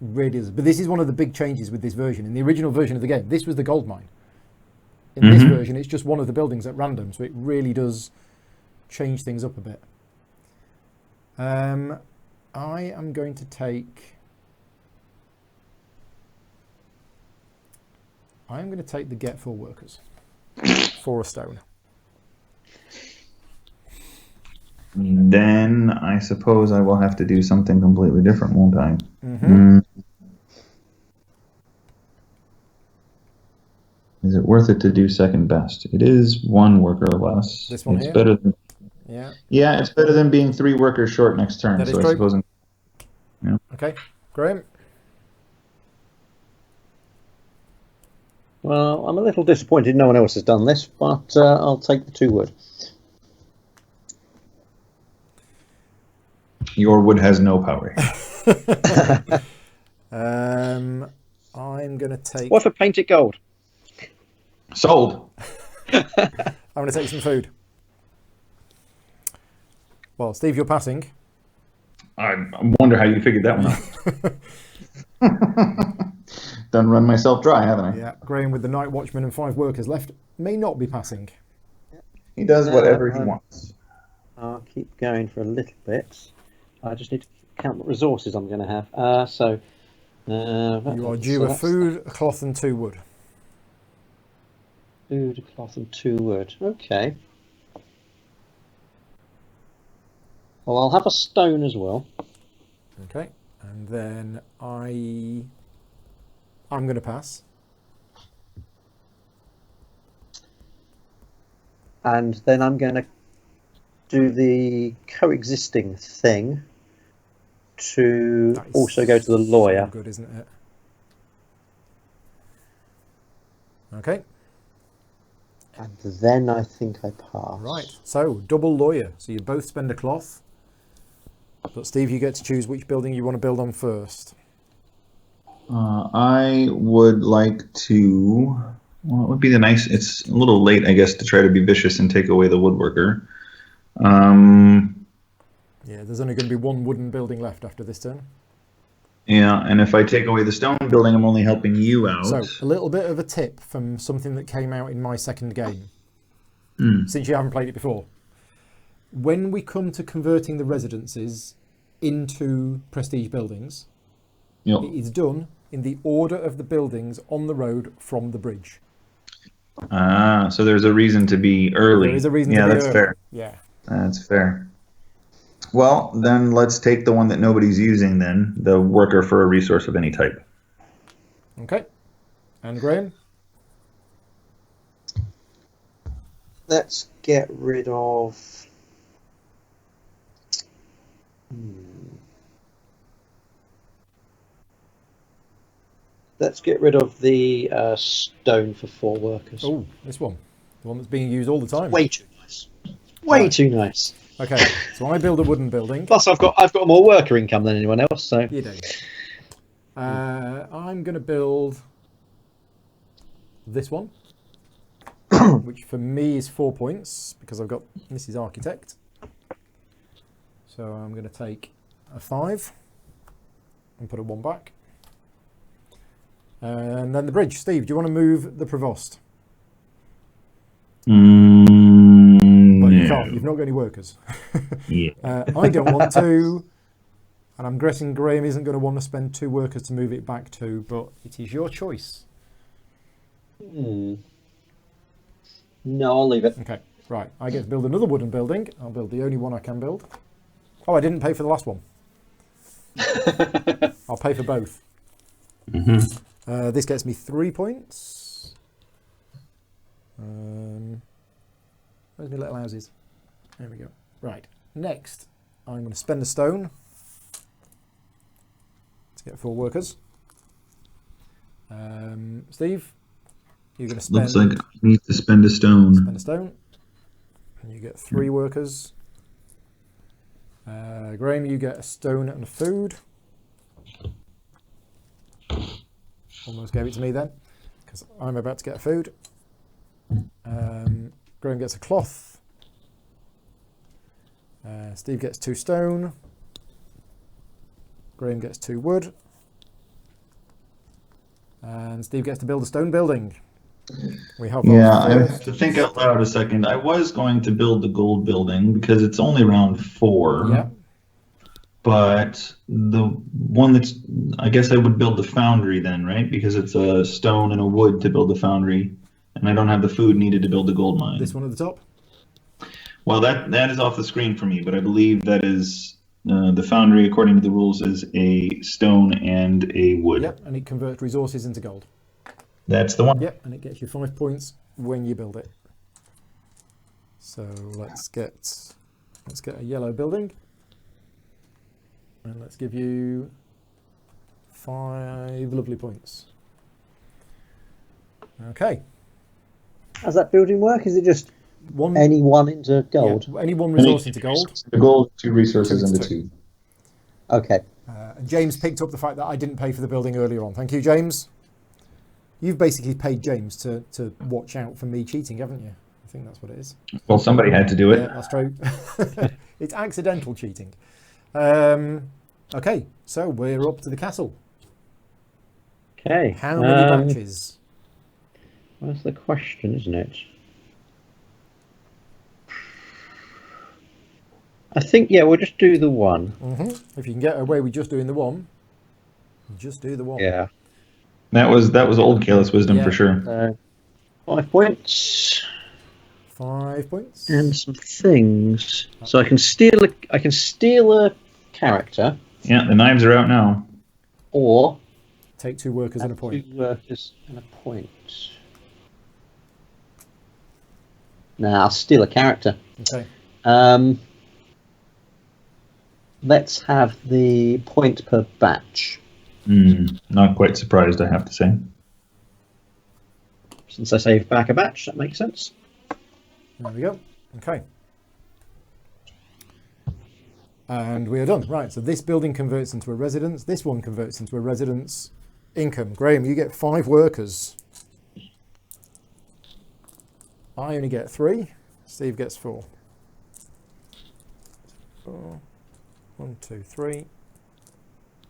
Really is. But this is one of the big changes with this version. In the original version of the game, this was the gold mine. In this version, it's just one of the buildings at random, so it really does change things up a bit. I am going to take... I am going to take the get 4 workers for a stone. Then I suppose I will have to do something completely different, won't I? Is it worth it to do second best? It is 1 worker less. This one it's here? better than, Yeah. yeah, it's better than being 3 workers short next turn. That is so true. I suppose Okay, Graham. Well, I'm a little disappointed no one else has done this, but I'll take the 2 wood. your wood has no power. I'm going to take... What if I paint it gold? Sold. I'm going to take some food. Well, Steve, you're passing. I wonder how you figured that one out. Done run myself dry, haven't I? Yeah, Graham with the night watchman and 5 workers left may not be passing. He does whatever he wants. I'll keep going for a little bit. I just need to count what resources I'm going to have. You are due a food, a cloth and 2 wood. Food, a cloth and 2 wood. Okay. Well, I'll have a stone as well. Okay, and then I'm going to pass. And then I'm going to do the coexisting thing to also go to the lawyer. So good, isn't it? Okay. And then I think I pass. Right, so double lawyer. So you both spend a cloth. But Steve, you get to choose which building you want to build on first. I would like to... Well, it would be the nice... It's a little late, I guess, to try to be vicious and take away the woodworker. Yeah, there's only going to be 1 wooden building left after this turn. Yeah, and if I take away the stone building, I'm only helping you out. So, a little bit of a tip from something that came out in my second game, since you haven't played it before. When we come to converting the residences into prestige buildings, Yep. it is done in the order of the buildings on the road from the bridge. Ah, so there's a reason to be early. There is a reason to yeah, be that's early. fair. Yeah. That's fair. Well, then let's take the one that nobody's using then, the worker for a resource of any type. Okay. And Graham? Let's get rid of... Let's get rid of the stone for 4 workers. Oh, this one. The one that's being used all the time. Way too nice. Way Right. too nice. Okay, so I build a wooden building. Plus, I've got more worker income than anyone else. So You do. I'm going to build this one, which for me is 4 points because I've got Mrs. Architect. So I'm going to take a 5 and put a 1 back. And then the bridge. Steve, do you want to move the Provost? But you can't. You've not got any workers. Yeah. I don't want to. And I'm guessing Graham isn't going to want to spend 2 workers to move it back to, but it is your choice. no, I'll leave it. Okay, right. I get to build another wooden building. I'll build the only one I can build. Oh, I didn't pay for the last one. I'll pay for both. This gets me 3 points. Where's my little houses? There we go. Right. Next, I'm going to spend a stone to get 4 workers. Steve, you're going to spend... Looks like I need to spend a stone. Spend a stone. And you get 3 workers. Graham, you get a stone and a food. Almost gave it to me then, because I'm about to get a food. Graham gets a cloth. Steve gets 2 stone. Graham gets 2 wood. And Steve gets to build a stone building. We have I have to think out loud a second. I was going to build the gold building because it's only round 4. Yeah. But the one that's, I guess I would build the foundry then, right? Because it's a stone and a wood to build the foundry, and I don't have the food needed to build the gold mine. This one at the top? Well, that is off the screen for me, but I believe that is the foundry, according to the rules, is a stone and a wood. Yep, and it converts resources into gold. That's the one. Yep, and it gets you 5 points when you build it. So let's get a yellow building. And let's give you 5 lovely points. Okay. How's that building work? Is it just any one into gold? Yeah, any one resource into gold. The gold, 2 resources, Two and the into 2. Okay. And James picked up the fact that I didn't pay for the building earlier on. Thank you, James. You've basically paid James to watch out for me cheating, haven't you? I think that's what it is. Well, somebody had to do it. Yeah, that's true. It's accidental cheating. Okay, so we're up to the castle. Okay. How many batches? That's the question, isn't it? I think, we'll just do the one. If you can get away with just doing the one, just do the one. Yeah. That was old Caylus wisdom for sure. 5 points. 5 points. And some things. So I can steal a character. Yeah, the knives are out now. Or take 2 workers and a point. 2 workers and a point. Now I'll steal a character. Okay. Let's have the point per batch. Not quite surprised, I have to say. Since I save back a batch, that makes sense. There we go. Okay. And we are done. Right, so this building converts into a residence. This one converts into a residence. Income. Graham, you get 5 workers. I only get 3. Steve gets 4. 4. 1, 2, 3.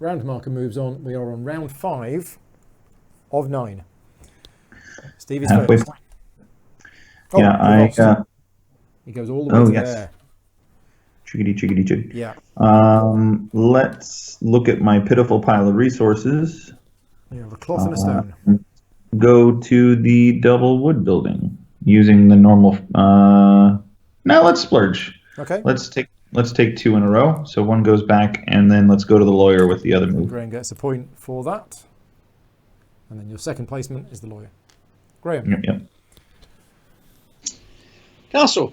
Round marker moves on. We are on round 5 of 9. Steve is first. He goes all the way to there. Chickadee. Yeah. Let's look at my pitiful pile of resources. You have a cloth and a stone. Go to the double wood building using the normal. Now let's splurge. Okay. Let's take 2 in a row. So 1 goes back, and then let's go to the lawyer with the other move. Graham gets a point for that. And then your second placement is the lawyer. Graham. Yep, yep. Castle.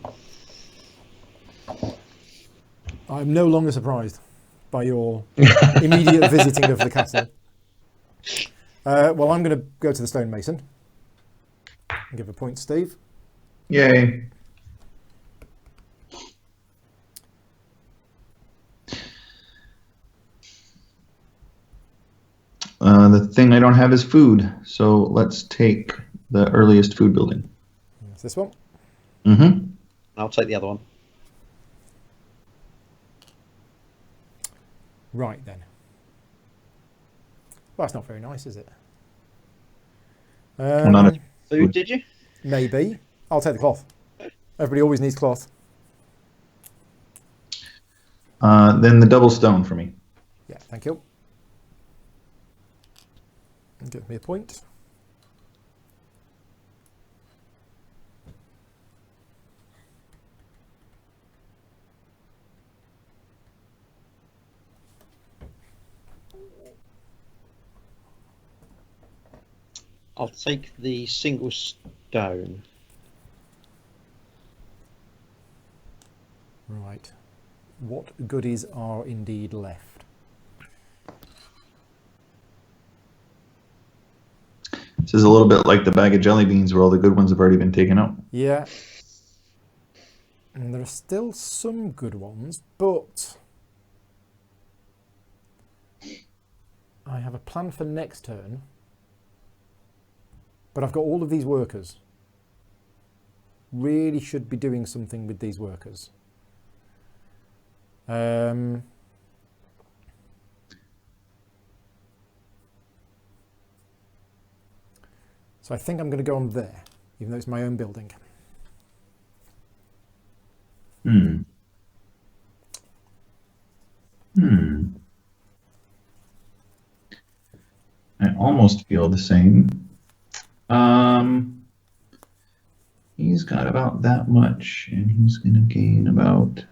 I'm no longer surprised by your immediate visiting of the castle. Well, I'm going to go to the stonemason and give a point to Steve. Yay. The thing I don't have is food, so let's take the earliest food building. That's this one. Mm-hmm. I'll take the other one. Right then. Well, that's not very nice, is it? Not a- Food, did you? Maybe. I'll take the cloth. Everybody always needs cloth. Then the double stone for me. Yeah, thank you. Give me a point. I'll take the single stone. Right. What goodies are indeed left? This is a little bit like the bag of jelly beans where all the good ones have already been taken out. Yeah. And there are still some good ones, but I have a plan for next turn. But I've got all of these workers. Really should be doing something with these workers. So I think I'm going to go on there, even though it's my own building. I almost feel the same. He's got about that much, and he's going to gain about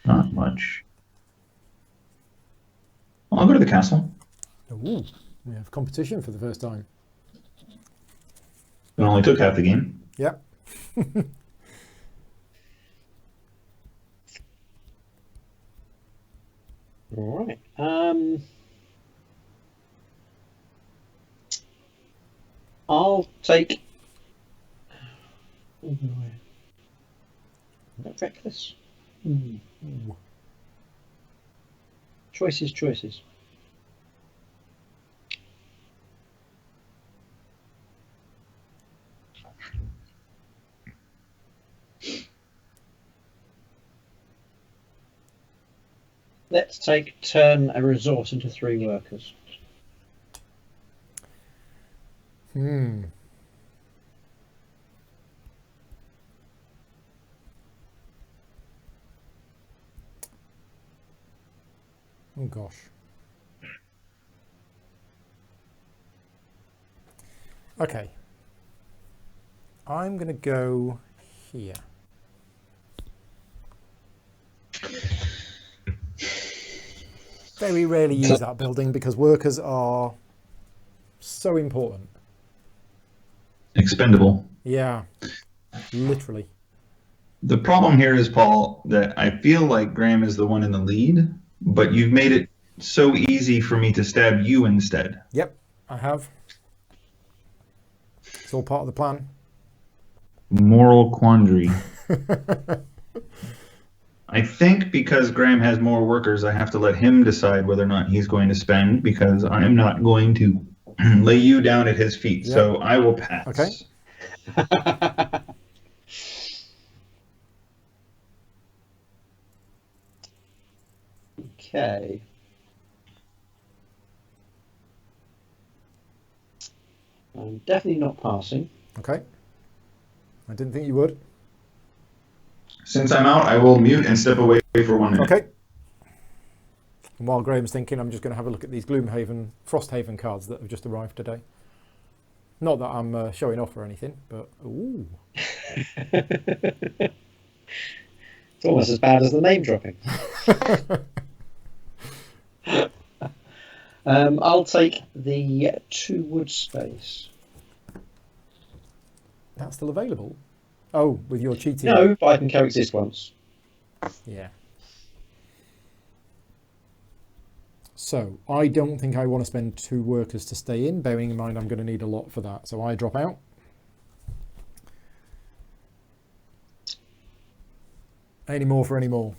not much. I'll go to the castle. Ooh, we have competition for the first time. It only took half the game. Yeah. All right. I'll take. Is that reckless? Choices. Let's turn a resource into 3 workers. Oh gosh. Okay. I'm going to go here. Very rarely use that building because workers are so important. Expendable. Yeah, literally. The problem here is, Paul, that I feel like Graham is the one in the lead, but you've made it so easy for me to stab you instead. Yep, I have. It's all part of the plan. Moral quandary. I think because Graham has more workers, I have to let him decide whether or not he's going to spend, because I am not going to lay you down at his feet. Yep. So I will pass. Okay. Okay. I'm definitely not passing. Okay. I didn't think you would. Since I'm out, I will mute and step away for 1 minute. Okay. And while Graham's thinking, I'm just going to have a look at these Gloomhaven, Frosthaven cards that have just arrived today. Not that I'm showing off or anything, but ooh. It's almost as bad as the name dropping. I'll take the 2 wood space. That's still available. Oh, with your cheating. No, but I can coexist once. Yeah. So I don't think I want to spend 2 workers to stay in, bearing in mind I'm going to need a lot for that. So I drop out. Any more for any more?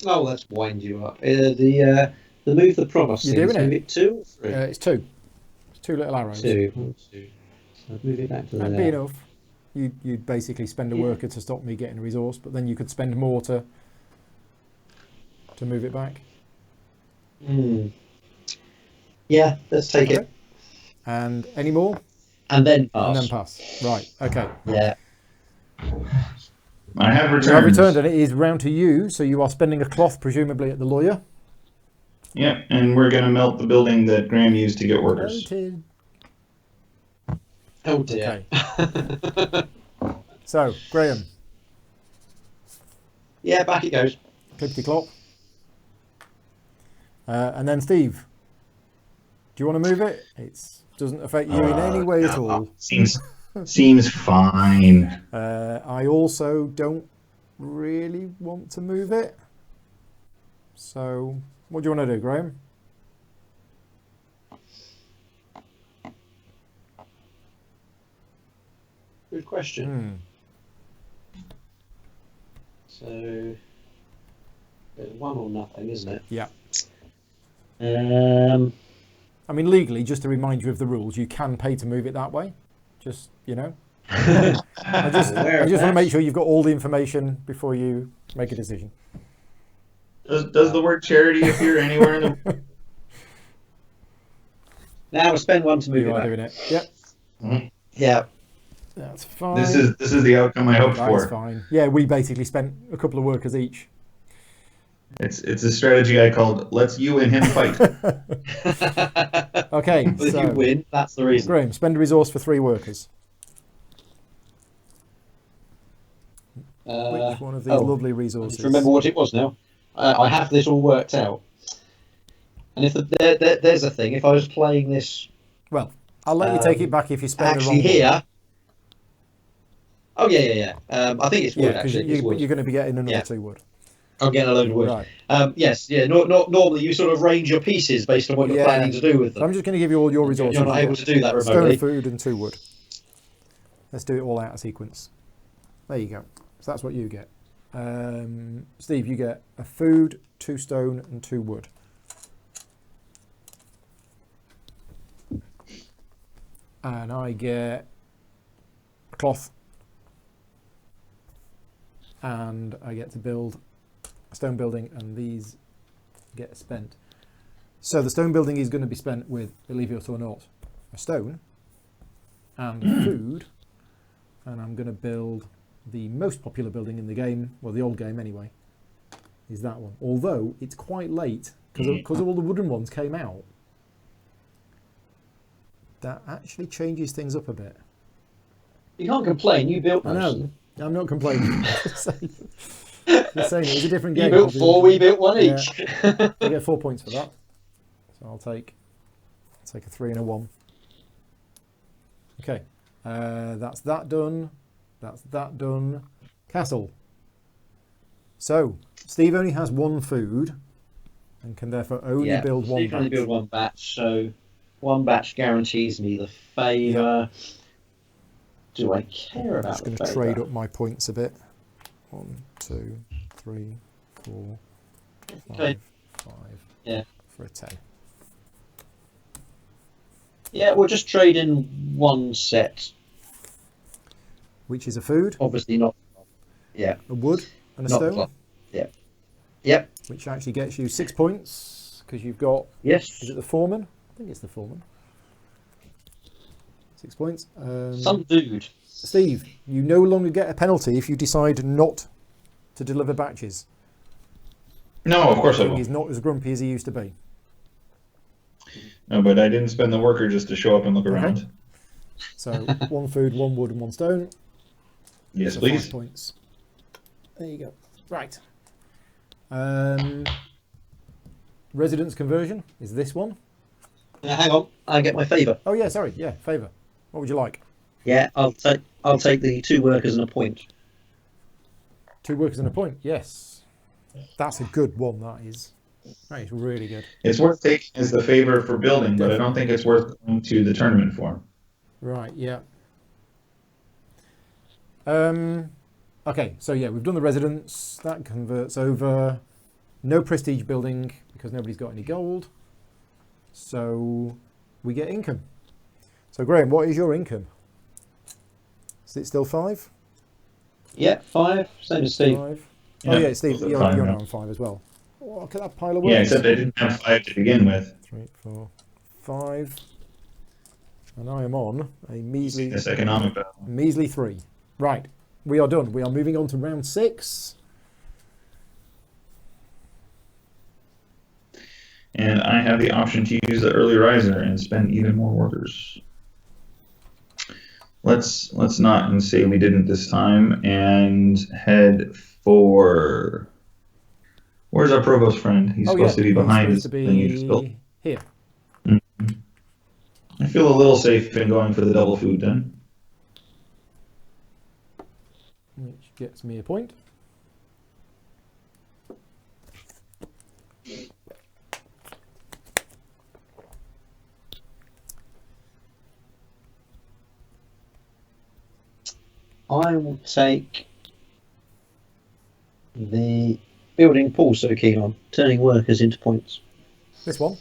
Oh, let's wind you up. The move the promise. You're doing it. Move it 2 or 3? It's 2. It's 2 little arrows. 2. So move it back to That'd there. be enough. You'd basically spend a worker to stop me getting a resource, but then you could spend more to move it back. Yeah, let's take it. And any more? And then pass. And then pass. Right, okay. Yeah. I have returned. You have returned, and it is round to you, so you are spending a cloth, presumably at the lawyer. Yeah, and we're going to melt the building that Graham used to get workers. Noted. Oh dear. Okay. So, Graham. Yeah, back it goes. Clippity clop. And then Steve. Do you want to move it? It doesn't affect you in any way at all. Seems fine. I also don't really want to move it. So, what do you want to do, Graham? Good question. So, there's 1 or nothing, isn't it? Yeah. I mean, legally, just to remind you of the rules, you can pay to move it that way. Just, you know. I just want to make sure you've got all the information before you make a decision. Does the word charity appear anywhere in the... Now we'll spend 1 to move You it are back. doing it. Yep. Mhm. Yeah. That's fine. This is the outcome I hoped That's for. fine. Yeah, we basically spent a couple of workers each. It's a strategy I called "Let's you and him fight." Okay, But if so you win, that's the reason. Graham, spend a resource for 3 workers. Which one of these lovely I resources? just remember what it was now. I have this all worked out. And if there's a thing, if I was playing this... Well, I'll let you take it back if you spend the wrong actually here... one. Oh, yeah. I think it's wood, Yeah, because actually. It's wood. you're going to be getting another Yeah. 2 wood. I'm getting a load of wood. Right. Yes, yeah. Normally, you sort of range your pieces based on what you're planning to do with So them. I'm just going to give you all your resources. You're not able to do that Stone remotely. of food and 2 wood. Let's do it all out of sequence. There you go. So that's what you get. Steve, you get a food, 2 stone, and 2 wood. And I get a cloth. And I get to build a stone building, and these get spent. So the stone building is going to be spent with, believe it or not, a stone and food. And I'm going to build the most popular building in the game, well, the old game anyway, is that one. Although it's quite late because all the wooden ones came out. That actually changes things up a bit. You can't complain. You built I most of know. them. I'm not complaining. Just saying it was a different game. You built 4, we built 1 each. I get 4 points for that. So I'll take a 3 and a 1. Okay. That's that done. That's that done. Castle. So Steve only has 1 food and can therefore only build 1 You can only batch. build 1 batch, so 1 batch guarantees me the favour. Do I care about I'm just going to trade up my points a bit. 1, 2, 3, 4, 5, 5 Yeah. for a 10. Yeah, we'll just trade in 1 set. Which is a food, Obviously not. Yeah. a wood, and a Not stone. cloth. Yeah. Yep. Which actually gets you 6 points because you've got. Yes. Is it the foreman? I think it's the foreman. 6 points. Some dude. Steve, you no longer get a penalty if you decide not to deliver batches. No, of course I He's will. not as grumpy as he used to be. No, but I didn't spend the worker just to show up and look around. So 1 food, 1 wood, and 1 stone. Yes, So please. 5 points. There you go. Right. Residence conversion is this one. Now, hang on, I get my favour. Oh yeah, sorry, yeah, favour. What would you like? Yeah, I'll take the 2 workers and a point. 2 workers and a point. Yes, that's a good one. That is really good. It's worth taking as the favor for building, but I don't think it's worth going to the tournament for. Right. Yeah. Okay. So yeah, we've done the residence. That converts over. No prestige building because nobody's got any gold. So we get income. So Graham, what is your income? Is it still 5? Yeah, 5. Same as Steve. 5. Yeah, Oh yeah, Steve, both at you're 5 now now. on 5 as well. Oh, look at that pile of work. Yeah, except I didn't have 5 to begin with. 3, 4, 5. And I am on a measly This economic battle. 3. Right, we are done. We are moving on to round 6. And I have the option to use the early riser and spend even more workers. Let's not and say we didn't this time and head for. Where's our provost friend? He's supposed to be behind us. He's supposed to be here. I feel a little safe in going for the double food then. Which gets me a point. I will take the building Paul's so keen on, turning workers into points. This one.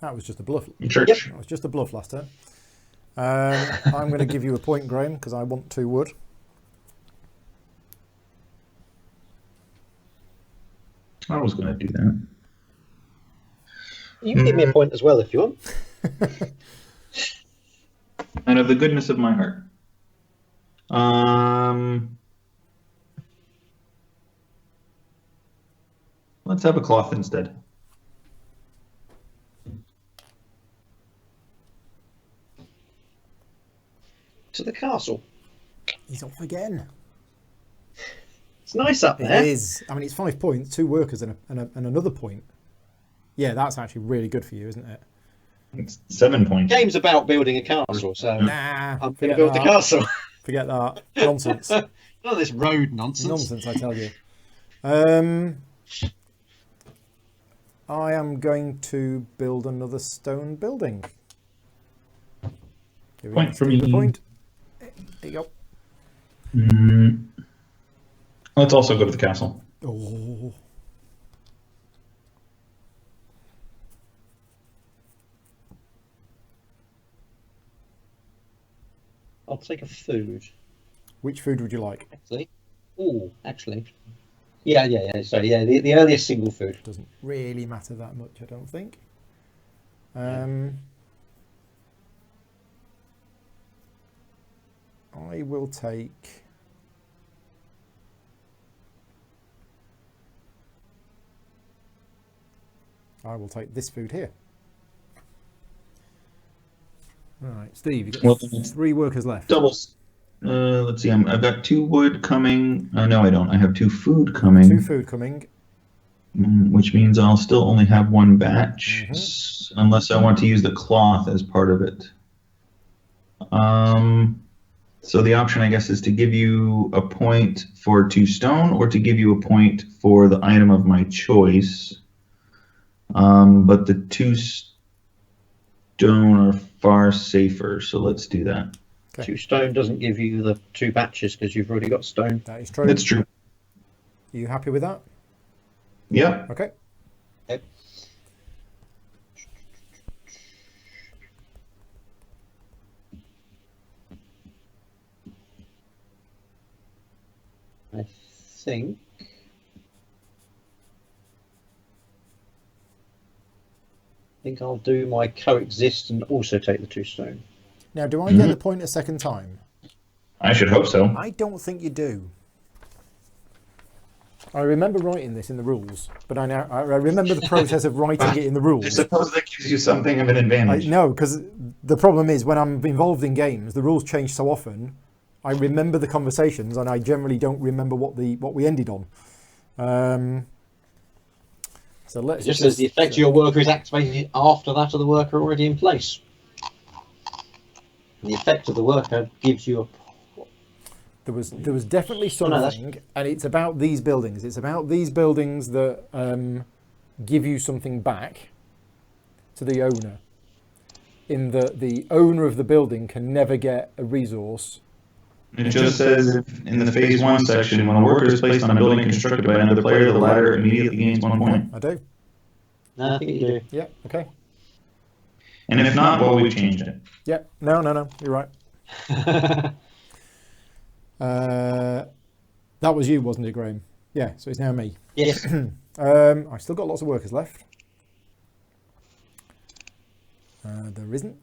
That was just a bluff. Church. Yep. That was just a bluff last time. I'm going to give you a point, Graham, because I want 2 wood. I was going to do that. You can give me a point as well if you want. Out of the goodness of my heart. Let's have a cloth instead. To the castle. He's off again. It's nice up It there. is. I mean, it's 5 points, 2 workers and another point. Yeah, that's actually really good for you, isn't it? It's 7 points. Game's about building a castle, so Nah, I'm going to forget build the that. castle. Forget that. Nonsense. None of this road nonsense. Nonsense, I tell you. I am going to build another stone building. Giving Point for Steve a me. point. There you go. Let's also go to the castle. Oh. I'll take a food, Which food would you like? actually. Oh, actually. Yeah. Sorry, yeah, the earliest single food. Doesn't really matter that much, I don't think. I will take. I will take this food here. All right, Steve, you've got 3 workers left. Doubles. Let's see. I've got 2 wood coming. No, I don't. I have 2 food coming. 2 food coming. Which means I'll still only have 1 batch, unless I want to use the cloth as part of it. So the option, I guess, is to give you a point for 2 stone, or to give you a point for the item of my choice. But the 2 stone are far safer, so let's do that. Okay. 2 stone doesn't give you the 2 batches because you've already got stone. That is true. That's true. Are you happy with that? Yep. Okay. Okay. I think I'll do my coexist and also take the 2 stone. Now, do I get the point a second time? I should hope so. I don't think you do. I remember writing this in the rules, but I remember the process of writing it in the I rules. suppose that gives you something of an advantage. No, because the problem is when I'm involved in games, the rules change so often. I remember the conversations, and I generally don't remember what we ended on. So let's It just says the effect of your worker is activated after that of the worker already in place. And the effect of the worker gives you a... There was definitely Oh, no, something, and it's about these buildings. It's about these buildings that give you something back to the owner. In that the owner of the building can never get a resource. It just says in the phase 1 section, when a worker is placed on a building constructed by another player, the latter immediately gains 1 point. I do. No, I think you do. Yeah. Okay. And if not, well, we've changed it. Yeah. No. You're right. That was you, wasn't it, Graham? Yeah. So it's now me. Yes. I've still got lots of workers left. There isn't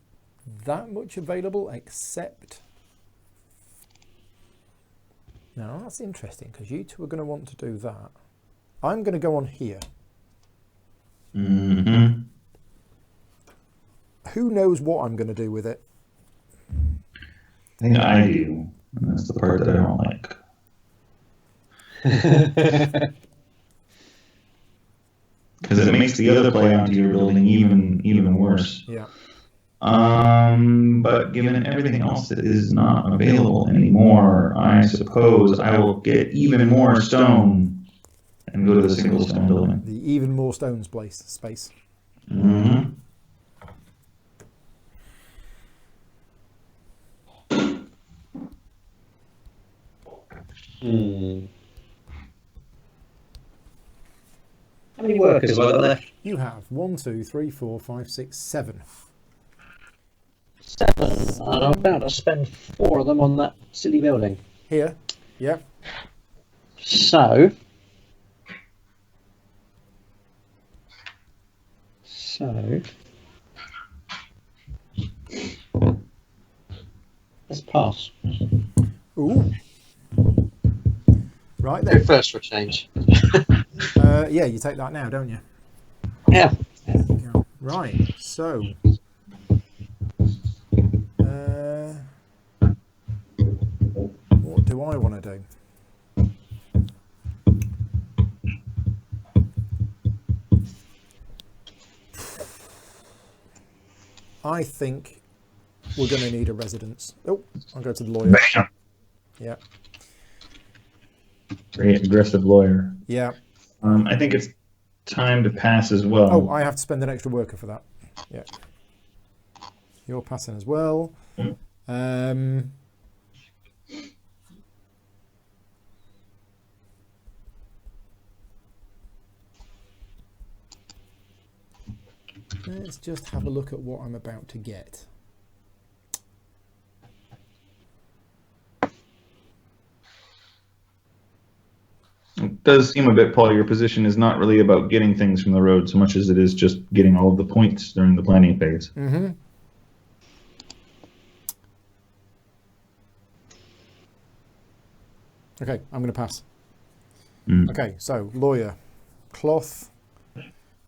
that much available except... Now that's interesting because you two are going to want to do that. I'm going to go on here. Mm-hmm. Who knows what I'm going to do with it? I think I do. And that's the part that I don't like. Because it makes the other play onto your building even worse. Yeah. But given everything else that is not available anymore, I suppose I will get even more stone and go to the single stone building. The even more stones space. Mm-hmm. How many workers have I got left? You have 1, 2, 3, 4, 5, 6, 7. 7. And I'm about to spend 4 of them on that silly building. Here. Yep. So let's pass. Ooh. Right Go then. first for a change. Yeah, you take that now, don't you? Yeah. Yeah. Right. So. What do I want to do? I think we're going to need a residence. Oh, I'll go to the lawyer. Bam. Yeah. Very aggressive lawyer. Yeah. I think it's time to pass as well. Oh, I have to spend an extra worker for that. Yeah. You're passing as well. Let's just have a look at what I'm about to get. It does seem a bit, Paul, your position is not really about getting things from the road so much as it is just getting all of the points during the planning phase. Mm-hmm. Okay, I'm going to pass. Okay, so lawyer, cloth,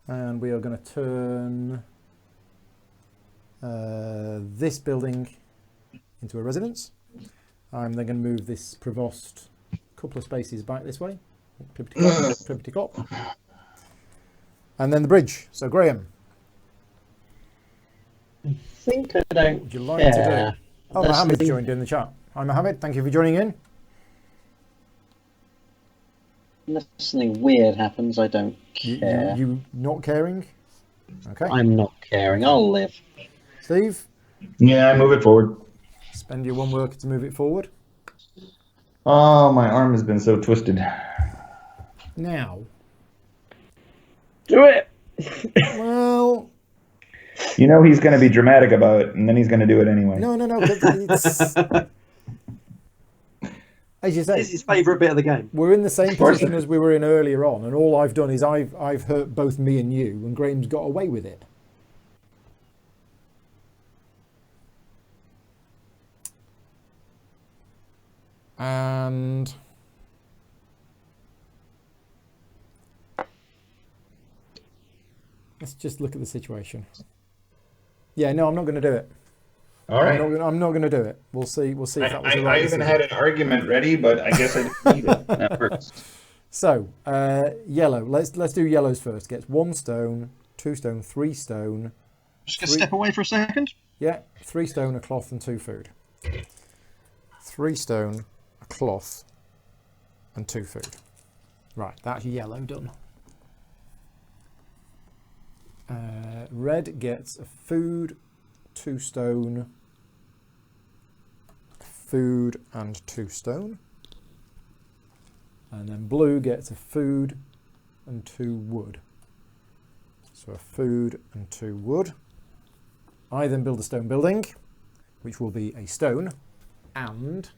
and we are going to turn this building into a residence. I'm then going to move this provost a couple of spaces back this way. Primpity clop. And then the bridge. So Graham. I think I don't. What would you like to do? Oh, Mohammed joined in the chat. Hi Mohammed, thank you for joining in. Unless something weird happens, I don't care. You not caring? Okay. I'm not caring. I'll live. Steve? Yeah, I move it forward. Spend your 1 worker to move it forward. Oh, my arm has been so twisted. Now. Do it! Well... You know he's going to be dramatic about it, and then he's going to do it anyway. No. It's, as you say, This is his favourite bit of the game. we're in the same position as we were in earlier on, and all I've done is I've hurt both me and you, and Graham's got away with it. And let's just look at the situation. Yeah, no, I'm not going to do it. All right. I'm not going to do it. We'll see if that was the right I even decision. had an argument ready, but I guess I didn't need it. That works. So, yellow. Let's do yellows first. Gets 1 stone, 2 stone, 3 stone. Just gonna step away for a second. Yeah, 3 stone, a cloth, and 2 food. 3 stone, a cloth, and 2 food. Right, that's yellow done. Red gets a food, 2 stone, food, and 2 stone. And then blue gets a food and 2 wood. So a food and 2 wood. I then build a stone building, which will be a stone and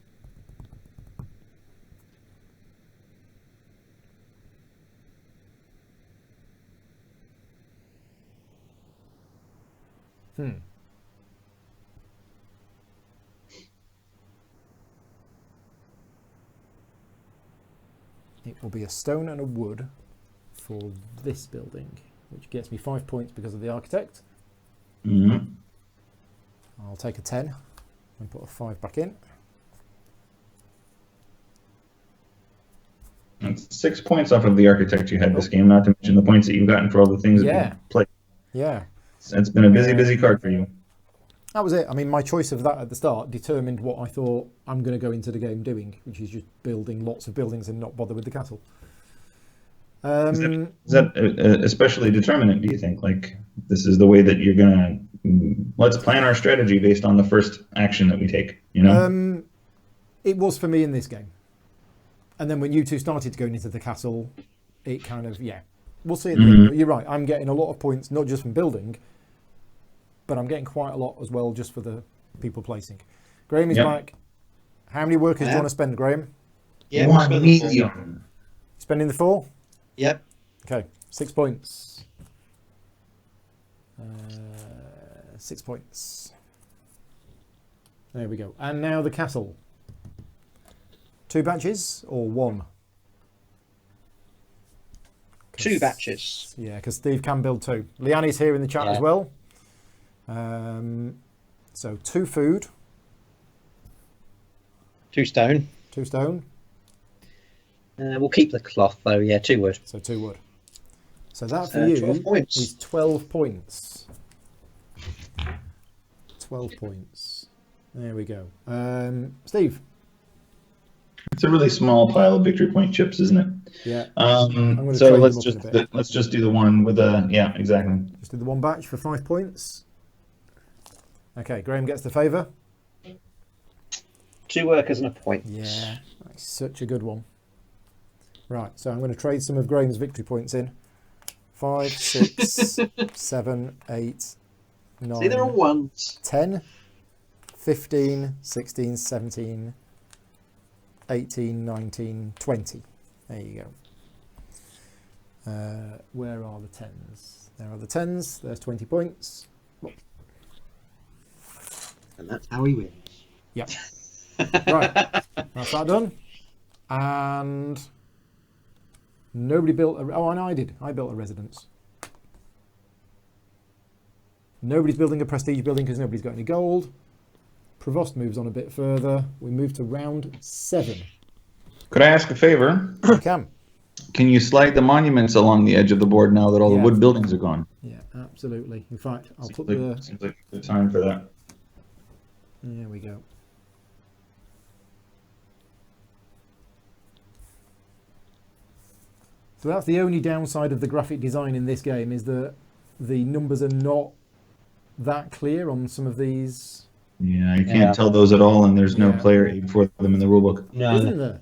it will be a stone and a wood for this building, which gets me 5 points because of the architect. Mm-hmm. I'll take a 10 and put a 5 back in. That's 6 points off of the architect you had this game, not to mention the points that you've gotten for all the things that you played. Yeah. It's been a busy card for you. That was it. I mean, my choice of that at the start determined what I thought I'm going to go into the game doing, which is just building lots of buildings and not bother with the castle. Is that especially determinant, do you think? Like, this is the way that you're going to... Let's plan our strategy based on the first action that we take, you know? It was for me in this game. And then when you two started going into the castle, it kind of, we'll see. You're right. I'm getting a lot of points, not just from building, but I'm getting quite a lot as well just for the people placing. Graham is back. How many workers do you want to spend, Graham? Yeah, 1 million. Spending the 4? Yep. Okay, 6 points. 6 points. There we go. And now the castle. 2 batches or 1? 2 batches. Yeah, because Steve can build 2. Leanne's here in the chat as well. So 2 food. 2 stone. 2 stone. We'll keep the cloth though, 2 wood. So 2 wood. So that for you 12 points. is 12 points. 12 points. There we go. Steve. It's a really small pile of victory point chips, isn't it? Yeah. So let's just do the one with a exactly. Just do the 1 batch for 5 points. Okay, Graham gets the favour. 2 workers and a point. Yeah, that's such a good one. Right, so I'm going to trade some of Graham's victory points in. 5, 6, 7, 8, 9. See, they're all ones. 10, 15, 16, 17, 18, 19, 20. There you go. Where are the 10s? There are the 10s. There's 20 points. And that's how he wins. Yep. Right, that's that done. And nobody built a... Oh, and I did. I built a residence. Nobody's building a prestige building because nobody's got any gold. Provost moves on a bit further. We move to round 7. Could I ask a favor? You can. Can you slide the monuments along the edge of the board now that all the wood buildings are gone? Yeah, absolutely. In fact, I'll put Seems like a good time for that. There we go. So that's the only downside of the graphic design in this game, is that the numbers are not that clear on some of these. Yeah, you can't tell those at all, and there's no player aid for them in the rulebook. No. Isn't there?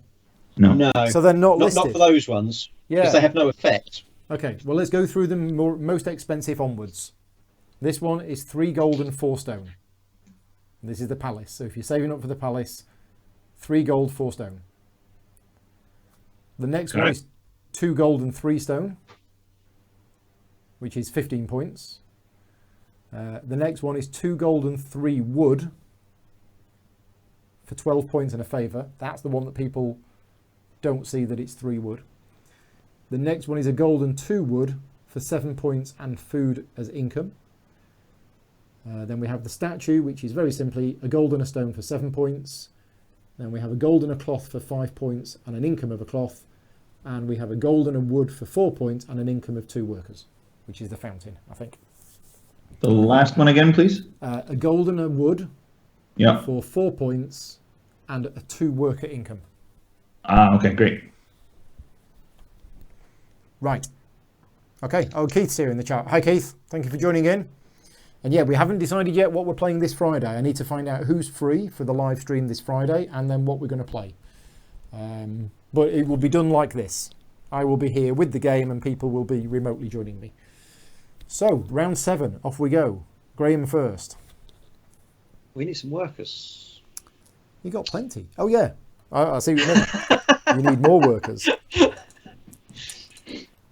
No. So they're not listed. Not for those ones. Because they have no effect. Okay, well, let's go through them most expensive onwards. This one is 3 gold and 4 stone. This is the palace. So if you're saving up for the palace, 3 gold, 4 stone. The next one is 2 gold and 3 stone, which is 15 points. The next one is 2 gold and 3 wood for 12 points and a favour. That's the one that people don't see, that it's 3 wood. The next one is a gold and 2 wood for 7 points and food as income. Then we have the statue, which is very simply a gold and a stone for 7 points. Then we have a gold and a cloth for 5 points and an income of a cloth. And we have a gold and a wood for 4 points and an income of 2 workers, which is the fountain, I think. The last one again, please. A gold and a wood Yeah. for 4 points and a 2 worker income. Okay, great. Right. Okay. Oh, Keith's here in the chat. Hi, Keith. Thank you for joining in. And yeah, we haven't decided yet what we're playing this Friday. I need to find out who's free for the live stream this Friday and then what we're going to play. But it will be done like this. I will be here with the game and people will be remotely joining me. So, round 7, off we go. Graham first. We need some workers. You got plenty. Oh yeah, I see what you mean. You need more workers.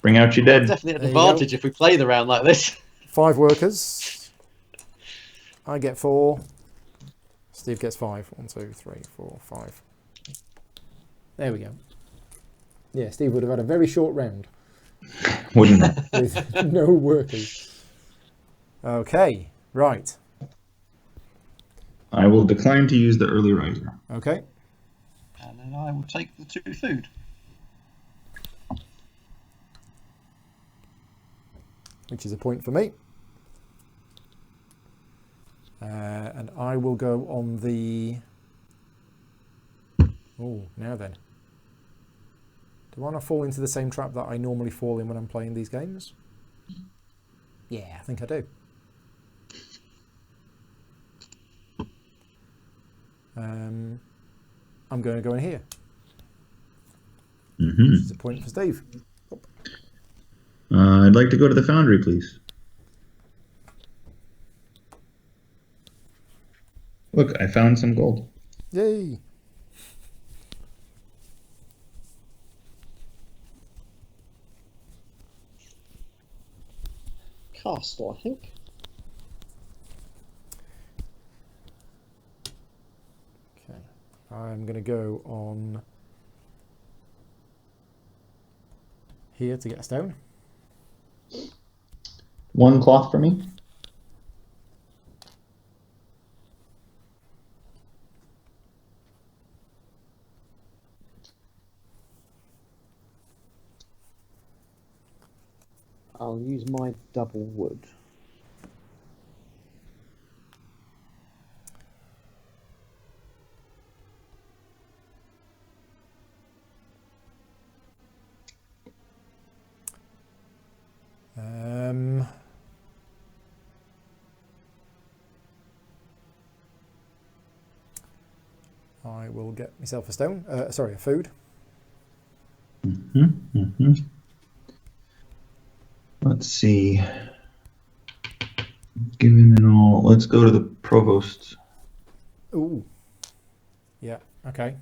Bring out your dead. Definitely an There you advantage if we play the round like this. 5 workers. I get 4. Steve gets 5. 1, 2, 3, 4, 5. There we go. Yeah, Steve would have had a very short round. Wouldn't it? With no workers. Okay, right. I will decline to use the early riser. Okay. And then I will take the 2 food. Which is a point for me. And I will go on the... Oh, now then. Do I want to fall into the same trap that I normally fall in when I'm playing these games? Yeah, I think I do. I'm going to go in here. Mm-hmm. Which is a point for Steve. I'd like to go to the foundry, please. Look, I found some gold. Yay! Castle, I think. Okay, I'm going to go on here to get a stone. 1 cloth for me. I'll use my double wood. I will get myself a stone. Sorry, a food. Let's see. Given it all, let's go to the provost. Ooh. Yeah, okay.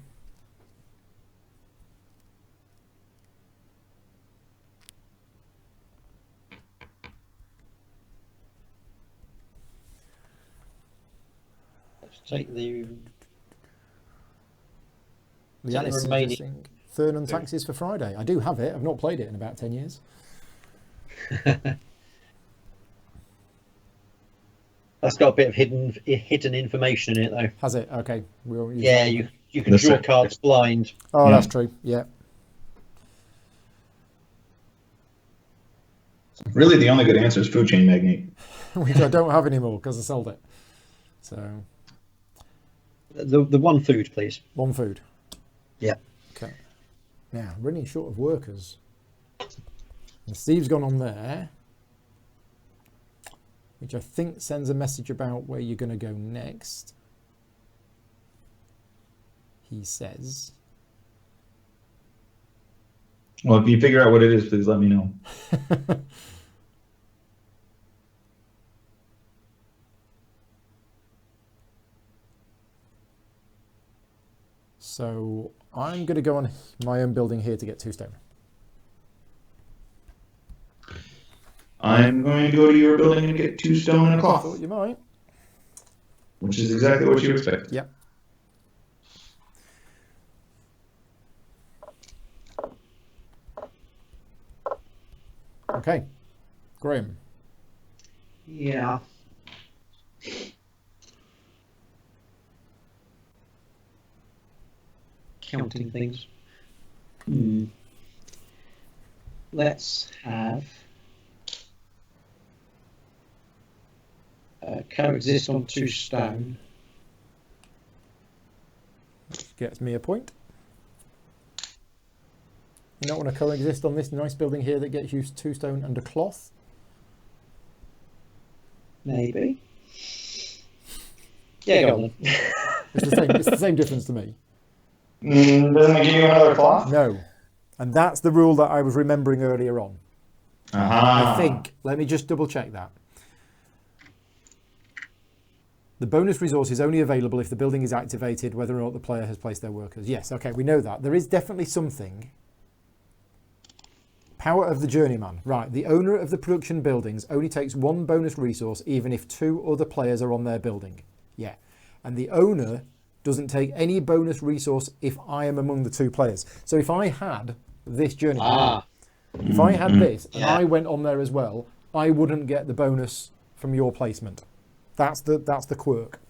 Let's take the Leanne is remaining- suggesting Thurn and Taxes for Friday. I do have it. I've not played it in about 10 years. That's got a bit of hidden information in it, though. Has it? Okay. We'll use Yeah, that. you can That's draw right. cards blind. Oh, Yeah. that's true. Yeah. Really, the only good answer is food chain magnate. Which I don't have anymore because I sold it. So, The 1 food, please. 1 food. Yeah. Okay. Now, running short of workers. And Steve's gone on there, which I think sends a message about where you're going to go next. He says. Well, if you figure out what it is, please let me know. So I'm going to go on my own building here to get 2 stone. I'm going to go to your building and get 2 stone and a Thought cloth, you might. which is exactly what you expect. Yep. Okay. Graham. Yeah. Counting things. let's have coexist on 2 stone. Gets me a point. You don't want to coexist on this nice building here that gets you 2 stone and a cloth? Maybe. Yeah, go on then. It's the same difference to me. Doesn't it give you another cloth? No. And that's the rule that I was remembering earlier on. I think. Let me just double check that. The bonus resource is only available if the building is activated, whether or not the player has placed their workers. Yes, okay, we know that. There is definitely something. Power of the journeyman. Right, the owner of the production buildings only takes 1 bonus resource even if 2 other players are on their building. Yeah. And the owner doesn't take any bonus resource if I am among the 2 players. So if I had this journeyman, if I had this and I went on there as well, I wouldn't get the bonus from your placement. That's the quirk.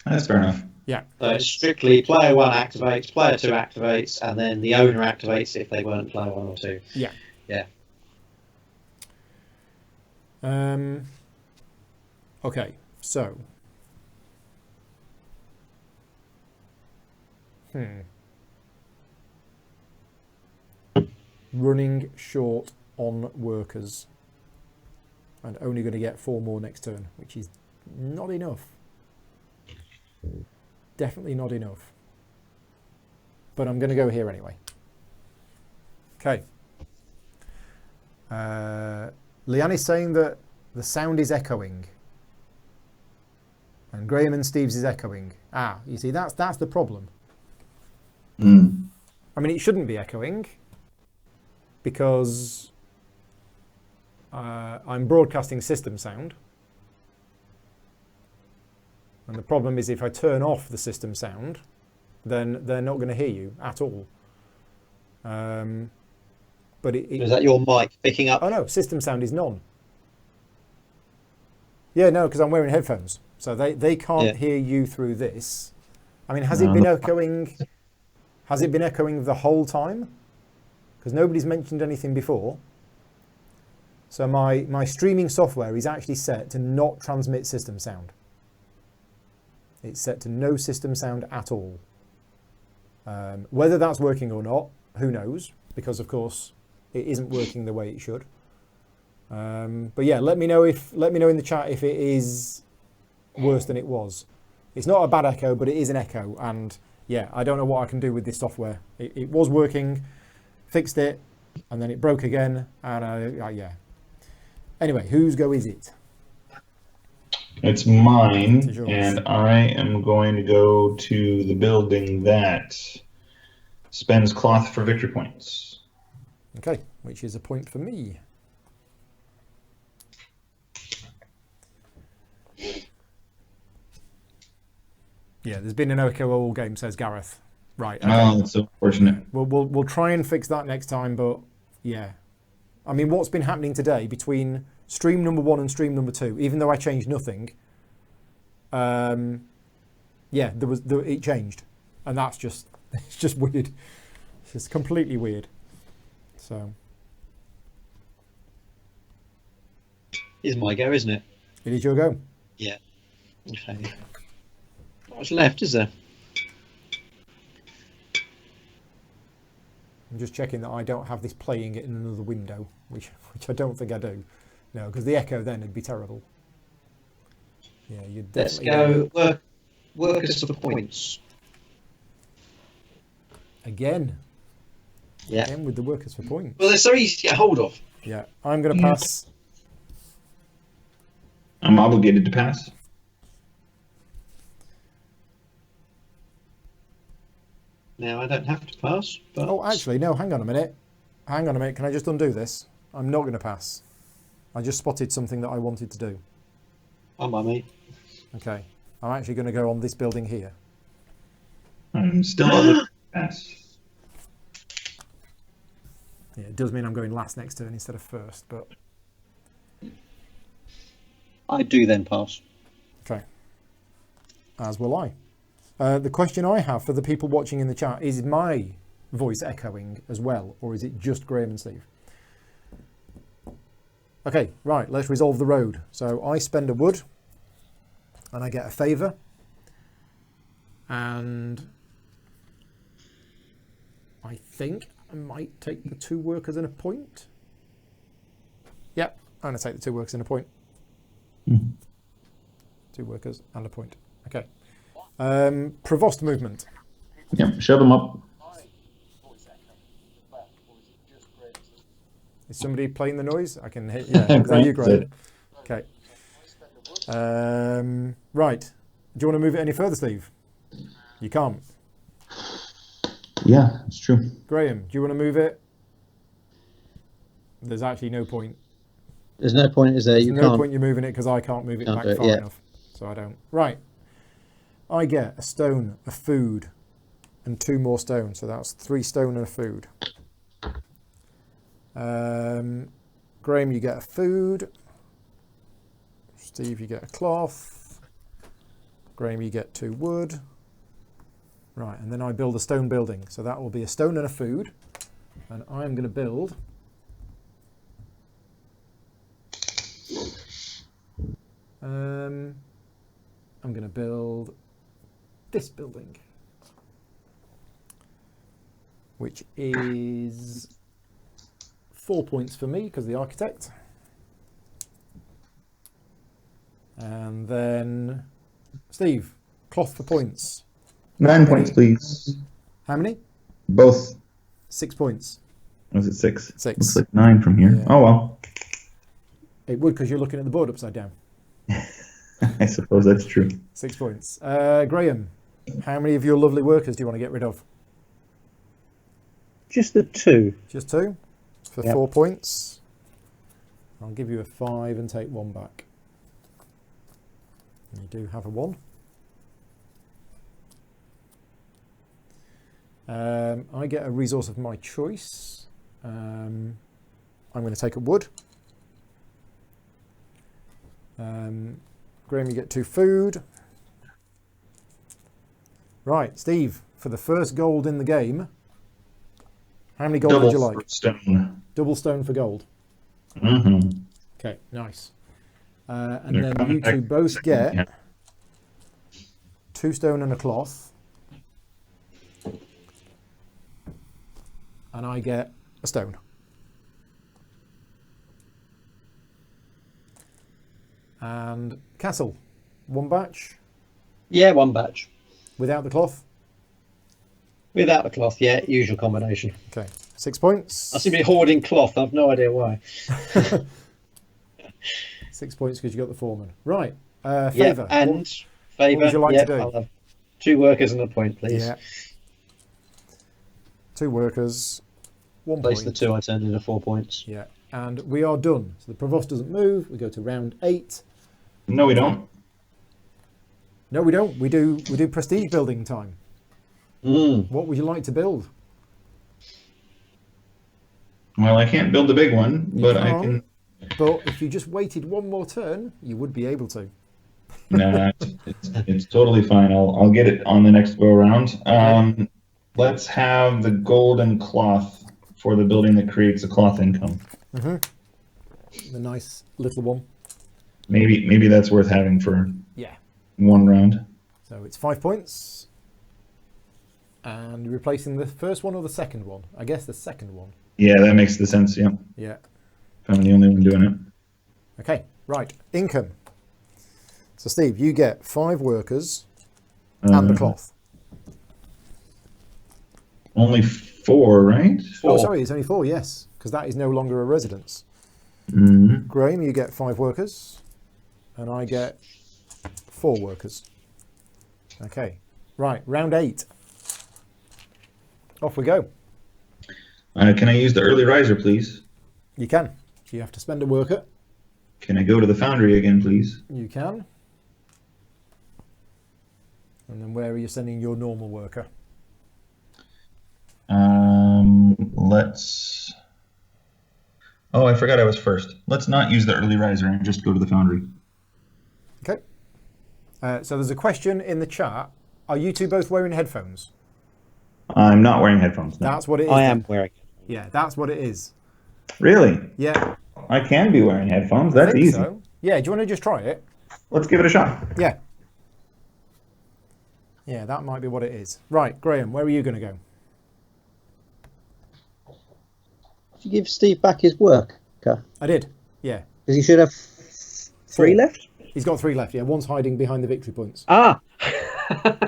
That's fair enough. Yeah. So it's strictly player 1 activates, player 2 activates, and then the owner activates if they weren't player 1 or 2. Yeah. Yeah. Okay, so. Running short on workers. And only going to get 4 more next turn, which is not enough. Definitely not enough. But I'm going to go here anyway. Okay. Leanne is saying that the sound is echoing. And Graham and Steve's is echoing. Ah, you see, that's the problem. I mean, it shouldn't be echoing because I'm broadcasting system sound. And the problem is if I turn off the system sound, then they're not going to hear you at all. But is that your mic picking up? Oh no, system sound is none. Yeah, no, because I'm wearing headphones. So they can't hear you through this. I mean, has it been echoing? Has it been echoing the whole time? Because nobody's mentioned anything before. So my streaming software is actually set to not transmit system sound. It's set to no system sound at all. Whether that's working or not, who knows? Because of course it isn't working the way it should. But yeah, let me know in the chat if it is worse than it was. It's not a bad echo, but it is an echo, and yeah, I don't know what I can do with this software. It was working, fixed it, and then it broke again, and yeah. Anyway, whose go is it? It's mine, and I am going to go to the building that spends cloth for victory points. Okay, which is a point for me. Yeah, there's been an echo all game, says Gareth. Right. Okay. Oh, that's so unfortunate. We'll try and fix that next time, but yeah. I mean, what's been happening today between stream number 1 and stream number 2, even though I changed nothing, yeah, it changed, and that's just it's just weird. It's just completely weird. So It's my go, isn't it? it is your go. Yeah. Okay. Not much left, is there? I'm just checking that I don't have this playing it in another window, which I don't think I do. No, because the echo then would be terrible. Yeah, you'd Let's definitely go workers for points. again. Yeah. Again with the workers for points. Well, they're so easy to get hold of. Yeah, I'm going to pass. I'm obligated to pass. Now I don't have to pass, but Oh, actually, no, hang on a minute. Hang on a minute. Can I just undo this? I'm not going to pass. I just spotted something that I wanted to do. I'm by me. Okay. I'm actually going to go on this building here. I'm still obligated to pass. Yeah, it does mean I'm going last next turn instead of first, but I do then pass. okay. As will I. The question I have for the people watching in the chat is my voice echoing as well, or is it just Graham and Steve? Okay, right, let's resolve the road. So I spend a wood and I get a favour. And I think I might take the 2 workers and a point. Yep, I'm going to take the 2 workers and a point. 2 workers and a point. Okay. Provost movement. Yep, shove them up. Is somebody playing the noise? I can hear. Yeah, is that you, Graham? Okay. Right. Do you want to move it any further, Steve? You can't. Yeah, it's true. Graham, do you want to move it? There's actually no point. There's no point, is there? There's You no can't. point you moving it because I can't move it Can't back do it, far yeah. enough. So I don't. Right. I get a stone, a food, and 2 more stone. So that's 3 stone and a food. Graham, you get a food. Steve, you get a cloth. Graham, you get 2 wood. Right, and then I build a stone building. So that will be a stone and a food. And I'm going to build I'm going to build this building, which is 4 points for me because of the architect. And then Steve, cloth for points. 9 points, please. How many? Both. 6 points. Was it 6? 6. Looks like 9 from here. Yeah. Oh well. It would because you're looking at the board upside down. I suppose that's true. 6 points. Graham, how many of your lovely workers do you want to get rid of? Just the 2. Just 2 for Yep. 4 points. I'll give you a 5 and take 1 back. You do have a 1. I get a resource of my choice. I'm going to take a wood. Graham, you get 2 food. Right, Steve, for the first gold in the game, how many gold would you like? Stone. Double stone for gold. Mm-hmm. Okay, nice. And then you 2 both get 2 stone and a cloth. And I get a stone. And castle, 1 batch Yeah, 1 batch. without the cloth. Without the cloth, yeah, usual combination. Okay, 6 points. I seem to be hoarding cloth, I've no idea why. 6 points because you got the foreman. Right, Yeah, favour. and favour. would you like yeah, to do? I'll have 2 workers and a point, please. Yeah. 2 workers, 1 Place the point. 2 I turned into 4 points. Yeah, and we are done. So the provost doesn't move. We go to round 8. No, we don't. No, we don't. We do prestige building time. Mm. What would you like to build? Well, I can't build a big one, You but I can't. can. But if you just waited 1 more turn, you would be able to. Nah, it's totally fine. I'll get it on the next go around. Let's have the golden cloth for the building that creates a cloth income. The nice little one. Maybe that's worth having for Yeah. 1 round. So it's 5 points. And you're replacing the first one or the second one? I guess the second one. Yeah, that makes the sense. Yeah, Yeah. if I'm the only one doing it. Okay, right. Income. So Steve, you get 5 workers and the cloth. Only 4, right? Oh, sorry, it's only 4, yes, because that is no longer a residence. Mm-hmm. Graham, you get 5 workers, and I get 4 workers. Okay, right, round 8. Off we go. Can I use the early riser, please? You can. You have to spend a worker. Can I go to the foundry again, please? You can. And then where are you sending your normal worker? Let's. Oh, I forgot I was first. Let's not use the early riser and just go to the foundry. Okay. So there's a question in the chat. Are you 2 both wearing headphones? I'm not wearing headphones. No. That's what it is. I then. am wearing. Yeah, that's what it is. Really? Yeah. I can be wearing headphones. I That's think easy. so. Yeah, do you want to just try it? Let's give it a shot. Yeah. Yeah, that might be what it is. Right, Graham, where are you going to go? Did you give Steve back his worker? I did. Yeah. Because he should have 3 4. left. He's got 3 left. Yeah, one's hiding behind the victory points, Ah!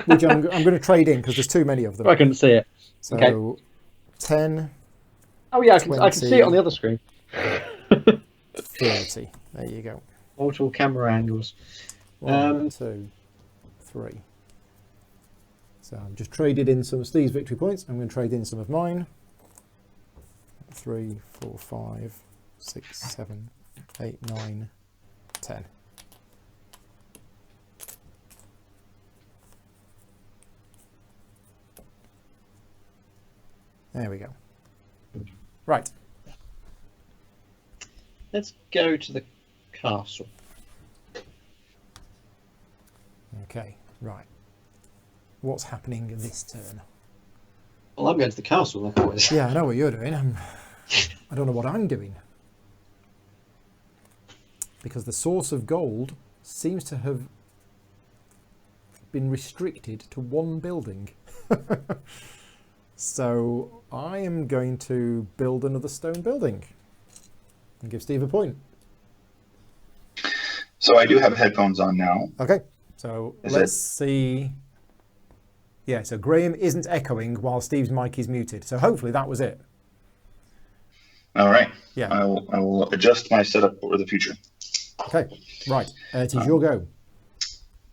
which I'm going to trade in because there's too many of them. I couldn't see it. So Okay. 10, Oh yeah, I can see it on the other screen. 30. There you go. Multiple camera angles. 1, 2, 3. So I've just traded in some of Steve's victory points. I'm going to trade in some of mine. 3, 4, 5, 6, 7, 8, 9, 10. There we go. Right. Let's go to the castle. Okay, right. What's happening this turn? Well, I'm going to the castle, like always. Yeah, I know what you're doing. I don't know what I'm doing. Because the source of gold seems to have been restricted to one building. So I am going to build another stone building and give Steve a point. So I do have headphones on now. Okay, so let's see. Yeah, so Graham isn't echoing while Steve's mic is muted. So hopefully that was it. All right. Yeah. I will adjust my setup for the future. Okay, right. It is your go.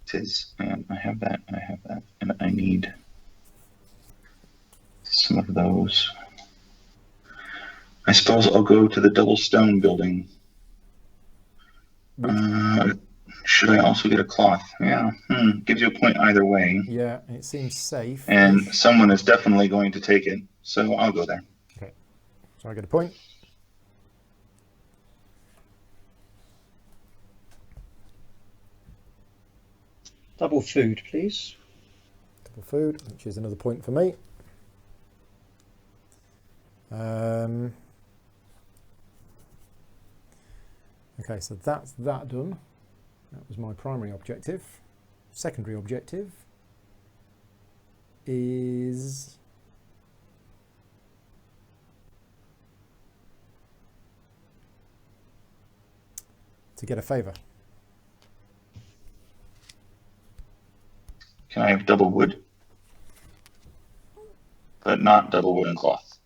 It is. And I have that. I have that. And I need some of those. I suppose I'll go to the double stone building. Should I also get a cloth? Yeah. Gives you a point either way. Yeah, it seems safe. And someone is definitely going to take it. So I'll go there. Okay, so I get a point. Double food, please. Double food, which is another point for me. Okay, so that's that done. That was my primary objective. Secondary objective is to get a favour. Can I have double wood? But not double wood and cloth.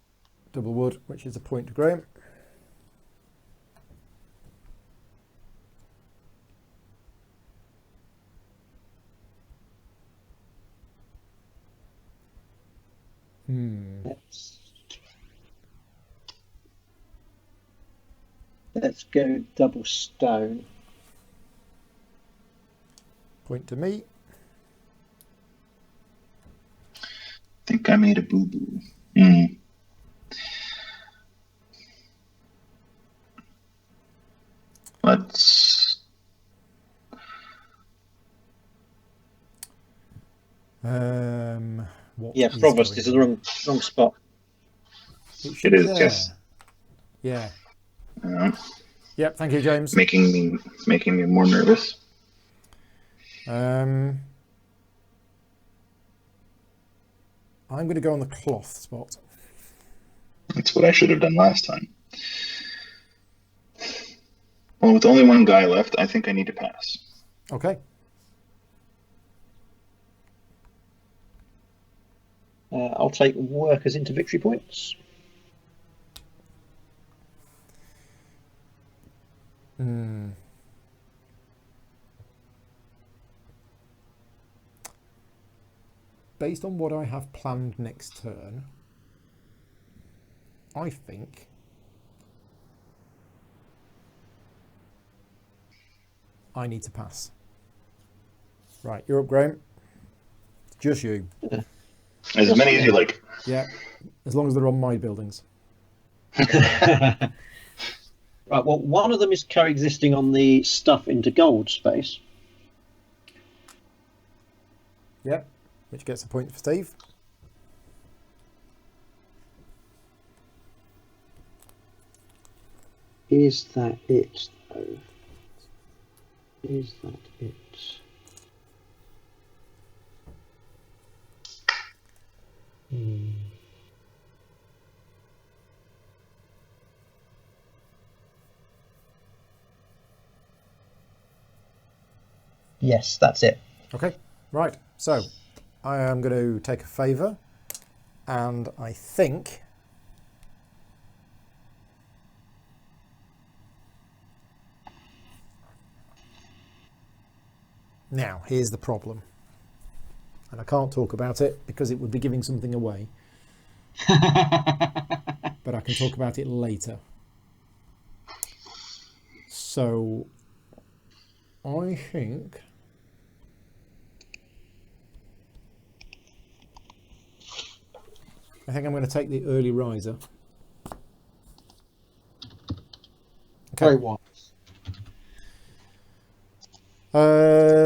Double wood, which is a point to Graham. Let's go double stone. Point to me. I think I made a boo-boo. Let's... What Yeah, Provost is in the wrong spot. It is, yes. Yeah. Yep, thank you, James. Making me more nervous. I'm going to go on the cloth spot. That's what I should have done last time. Well, with only one guy left, I think I need to pass. Okay. I'll take workers into victory points. Based on what I have planned next turn, I think I need to pass. Right, you're up, Graham. Just you. As many as you like. Yeah, as long as they're on my buildings. Right, well, one of them is coexisting on the stuff into gold space. Yep, which gets a point for Steve. Is that it, though? Is that it? Yes, that's it. Okay, right. So I am going to take a favour, and I think now here's the problem, and I can't talk about it because it would be giving something away. But I can talk about it later. So I think I'm going to take the early riser. Okay. Very wise.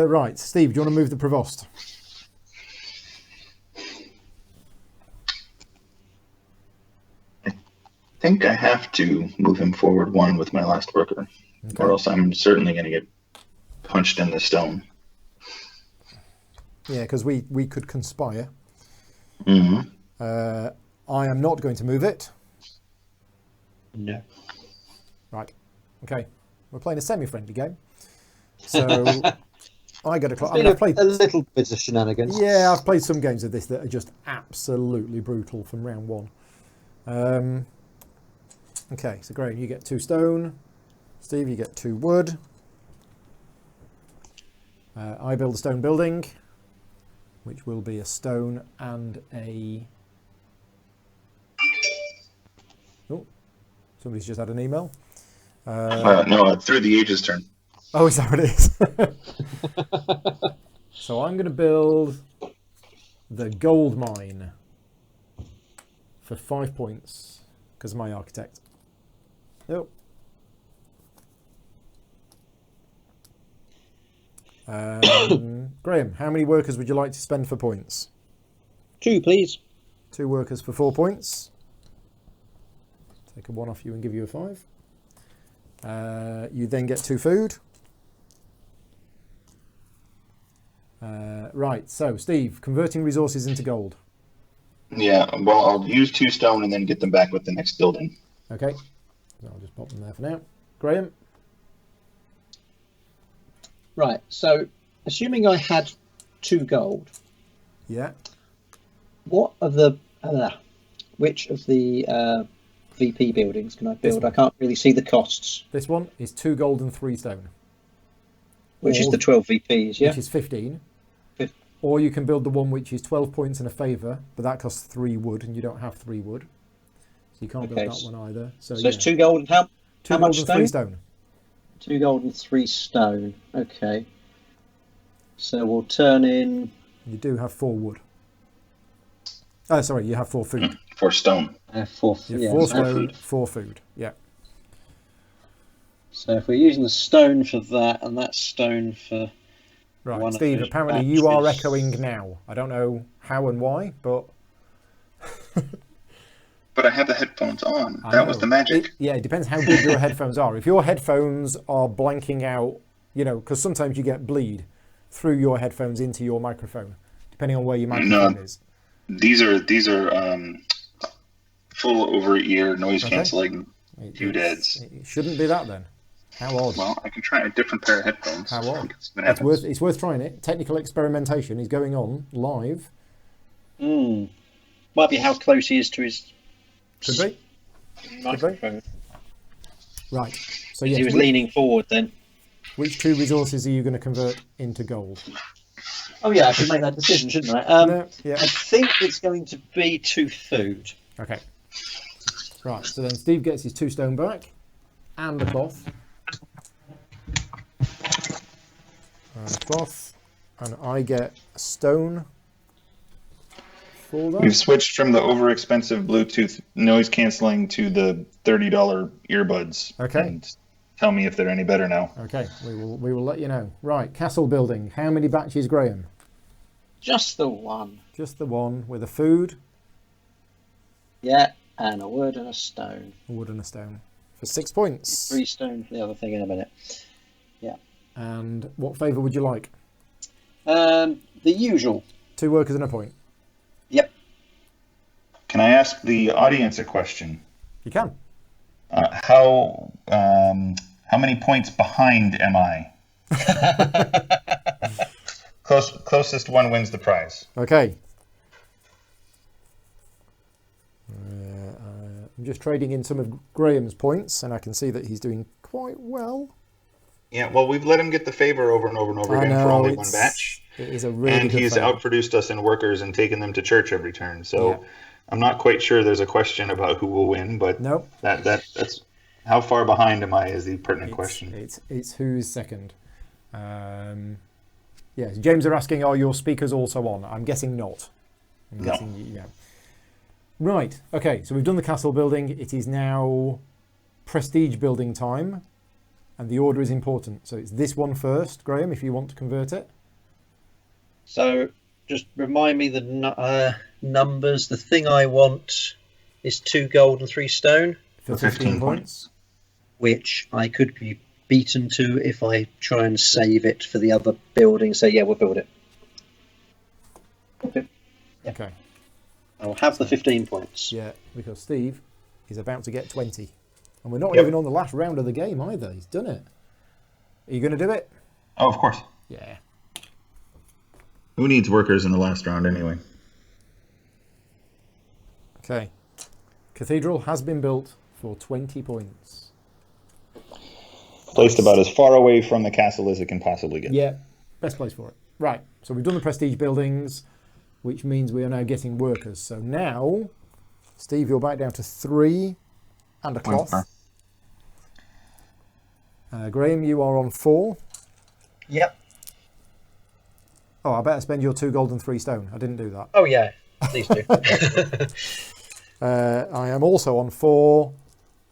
Right, Steve, do you want to move the Provost? I think I have to move him forward one with my last worker, or else I'm certainly going to get punched in the stone. Yeah, because we could conspire. Mm-hmm. I am not going to move it. No. Right. Okay. We're playing a semi-friendly game. So I got to. I've played a little bit of shenanigans. Yeah, I've played some games of this that are just absolutely brutal from round one. Okay, so Graham, you get 2 stone. Steve, you get 2 wood. I build a stone building, which will be a stone and a... Oh, somebody's just had an email. No, through the ages turn. Oh, is that what it is? So I'm going to build the gold mine for 5 points because of my architect. Yep. Graham, how many workers would you like to spend for points? 2, please. 2 workers for 4 points. Take a 1 off you and give you a 5. You then get 2 food. Right, so Steve, converting resources into gold. Yeah, well, I'll use 2 stone and then get them back with the next building. Okay, so I'll just pop them there for now. Graham? Right, so assuming I had 2 gold, Yeah. what of the which of the VP buildings can I build? I can't really see the costs. This one is 2 gold and 3 stone. Which is the 12 VPs, yeah? Which is 15. 15. Or you can build the one which is 12 points and a favour, but that costs 3 wood, and you don't have 3 wood. So you can't build that one either. So it's 2 gold and how 2 how gold much and stone? 3 stone. 2 gold and 3 stone. Okay. So we'll turn in... You do have 4 wood. Oh, sorry, you have 4 food. 4 stone. 4 You have yeah, 4 so stone, 4 food. Yeah. So if we're using the stone for that, and that's stone for... Right, one of Steve, those apparently you are batches. echoing now. I don't know how and why, but... But I have the headphones on. I That was know. the magic. It depends how good your headphones are. If your headphones are blanking out, because sometimes you get bleed through your headphones into your microphone, depending on where your microphone is. These are full over ear noise cancelling doodads. It shouldn't be that then. How odd. Well, I can try a different pair of headphones. How odd. It's It's worth trying it. Technical experimentation is going on live. Might be how close he is to his Could be. microphone. Right. So He yes, was leaning forward then. which 2 resources are you going to convert into gold? Oh yeah, I should make that decision, shouldn't I? No, yeah. I think it's going to be 2 food. Okay. Right, so then Steve gets his 2 stone back and a cloth. And I get a stone for that. We've switched from the over-expensive Bluetooth noise canceling to the $30 earbuds. Okay. And tell me if they're any better now. Okay, we will let you know. Right, castle building. How many batches, Graham? Just the 1. Just the 1 with a food. Yeah, and a wood and a stone. A wood and a stone. for 6 points. 3 stone for the other thing in a minute. Yeah. And what favour would you like? The usual. 2 workers and a point. Yep. Can I ask the audience a question? You can. How many points behind am I? Closest one wins the prize. Okay. I'm just trading in some of Graham's points, and I can see that he's doing quite well. Yeah, well, we've let him get the favor over and over and over again for only one batch. It is a really and good he's favour. outproduced us in workers and taken them to church every turn. So Yeah. I'm not quite sure there's a question about who will win, but Nope. that's how far behind am I is the pertinent question. It's who's second. Yes, James are asking, are your speakers also on? I'm guessing not. I'm No. guessing, yeah. Right, okay, so we've done the castle building. It is now prestige building time, and the order is important. So it's this one first, Graham, if you want to convert it. So just remind me the numbers. The thing I want is 2 gold and 3 stone, For 15 points. which I could be beaten to if I try and save it for the other building. So yeah, we'll build it. Okay. Yeah. Okay, I'll have the 15 points. yeah, because Steve is about to get 20. And we're not Yep. even on the last round of the game either. He's done it. Are you going to do it? Oh, of course. Yeah. Who needs workers in the last round anyway? Okay. Cathedral has been built for 20 points. Placed about as far away from the castle as it can possibly get. Yeah, best place for it. Right, so we've done the prestige buildings, which means we are now getting workers. So now, Steve, you're back down to 3 and a cloth. Graham, you are on 4. Yep. Oh, I better spend your 2 gold and 3 stone. I didn't do that. Oh yeah, please do. I am also on 4,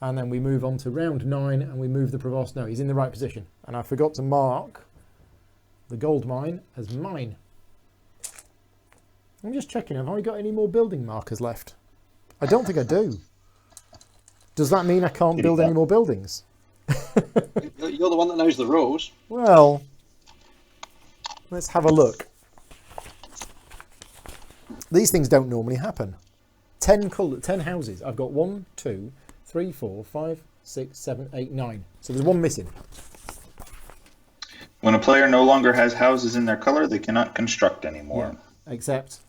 and then we move on to round 9, and we move the provost. No, he's in the right position. And I forgot to mark the gold mine as mine. I'm just checking, have I got any more building markers left? I don't think I do. Does that mean I can't build any more buildings? You're the one that knows the rules. Well, let's have a look. These things don't normally happen. 10 houses. I've got 1, 2, 3, 4, 5, 6, 7, 8, 9. So there's one missing. When a player no longer has houses in their color, they cannot construct anymore. Yeah, except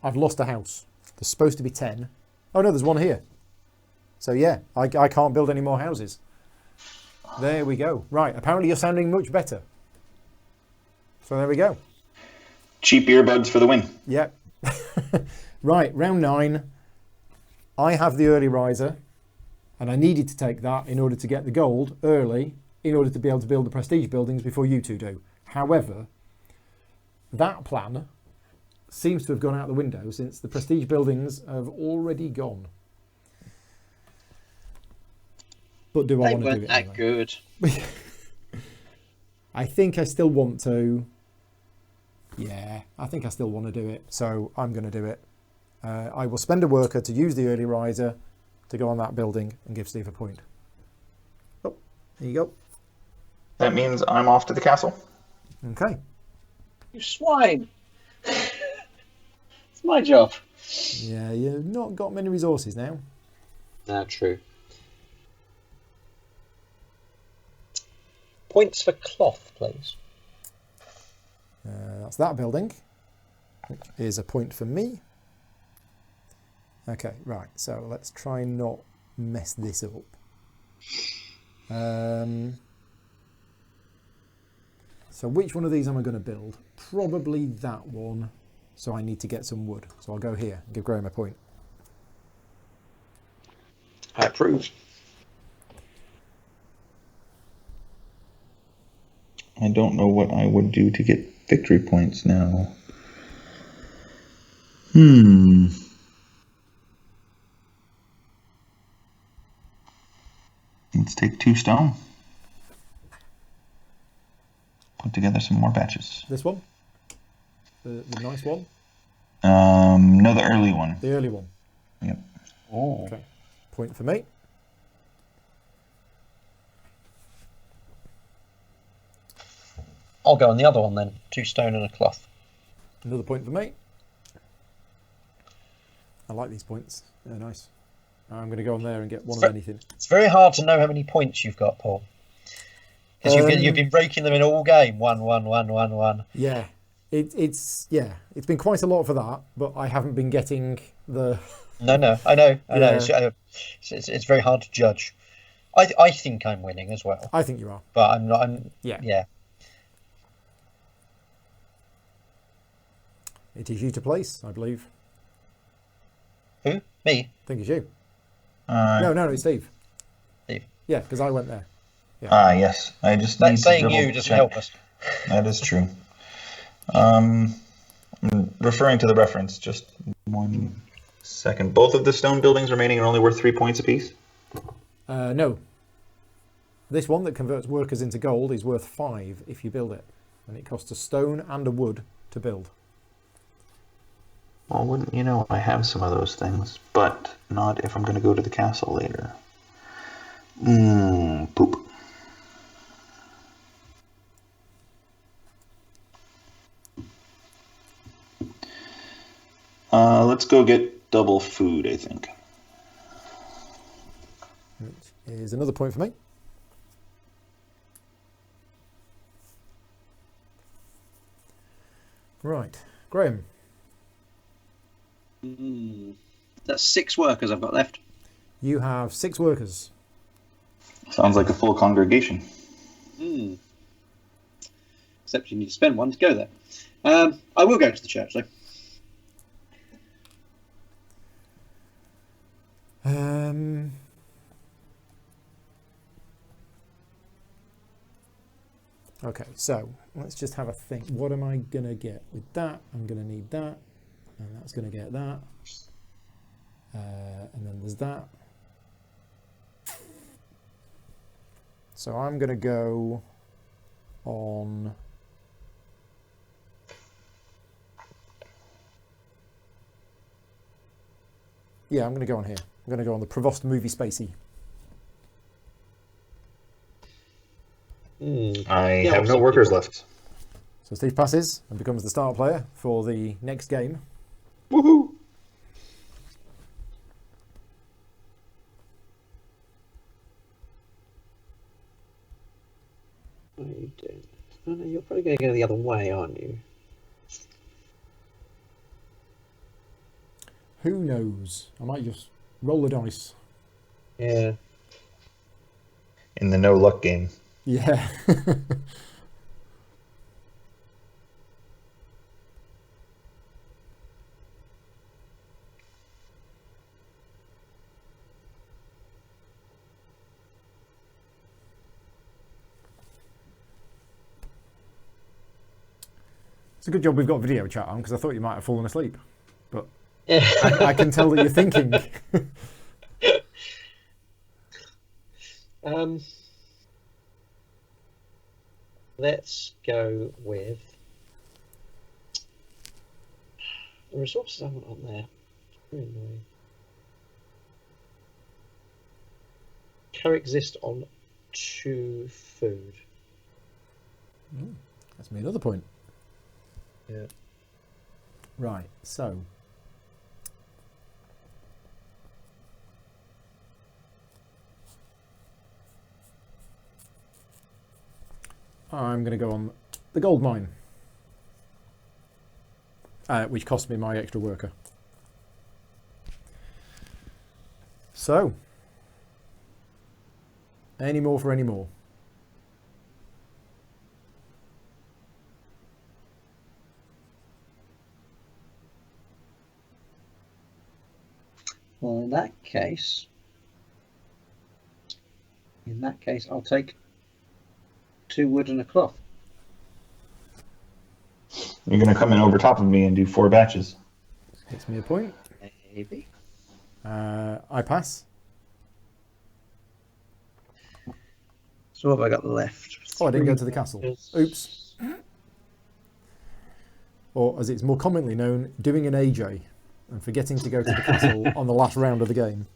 I've lost a house. There's supposed to be 10. Oh no, there's one here. So yeah, I can't build any more houses. There we go. Right, apparently you're sounding much better. So there we go. Cheap earbuds for the win. Yep. Right, round 9. I have the early riser, and I needed to take that in order to get the gold early, in order to be able to build the prestige buildings before you two do. However, that plan seems to have gone out the window since the prestige buildings have already gone. But do I They want to do weren't it that anyway? good. I think I still want to. Yeah, I think I still want to do it, so I'm going to do it. I will spend a worker to use the early riser to go on that building and give Steve a point. Oh, there you go. That means I'm off to the castle. Okay. You swine. It's my job. Yeah, you've not got many resources now. True. Points for cloth, please. That's that building, which is a point for me. Okay, right, so let's try and not mess this up. So which one of these am I going to build? Probably that one. So I need to get some wood. So I'll go here and give Graham a point. I approve. I don't know what I would do to get victory points now. Let's take 2 stone. Put together some more batches. This one? The nice one? No, the early one. The early one. Yep. Oh. Okay. Point for me. I'll go on the other one then. 2 stone and a cloth. Another point for me. I like these points. They're nice. I'm going to go on there and get one of anything. It's very hard to know how many points you've got, Paul. Because you've been breaking them in all game. 1, 1, 1, 1, 1. Yeah. It's been quite a lot for that, but I haven't been getting the... No, I know. It's very hard to judge. I think I'm winning as well. I think you are. But I'm not. Yeah. It is you to place, I believe. Who? Me? I think it's you. No, No, it's Steve. Steve. Yeah, because I went there. Yeah. Yes. I just need to Saying you double doesn't check. help us. That is true. I'm referring to the reference. Just 1 second. Both of the stone buildings remaining are only worth 3 points apiece? No. This one that converts workers into gold is worth 5 if you build it. And it costs a stone and a wood to build. Well, wouldn't you know, I have some of those things, but not if I'm going to go to the castle later. Poop. Let's go get double food, I think. Which is another point for me. Right. Graham. That's 6 workers I've got left. You have 6 workers. Sounds like a full congregation. Except you need to spend 1 to go there. I will go to the church though. Okay, so let's just have a think. What am I going to get with that? I'm going to need that, and that's going to get that. And then there's that. So I'm going to go on... Yeah, I'm going to go on here. I'm going to go on the Provost Movie Spacey. I have no workers left. So Steve passes and becomes the start player for the next game. Woohoo! What are you doing? Oh, no, you're probably going to go the other way, aren't you? Who knows? I might just roll the dice. Yeah. In the no luck game. Yeah. It's a good job we've got video chat on, because I thought you might have fallen asleep. But I can tell that you're thinking. Let's go with the resources I want on there. Very annoying. Coexist on 2 food. That's me another point. Yeah. Right, so I'm going to go on the gold mine, which cost me my extra worker. So, any more for any more? Well, in that case, I'll take 2 wood and a cloth. You're going to come in over top of me and do 4 batches. Gets me a point. Maybe. I pass. So what have I got left? Oh, I didn't go to the castle. Oops. Or, as it's more commonly known, doing an AJ and forgetting to go to the castle on the last round of the game.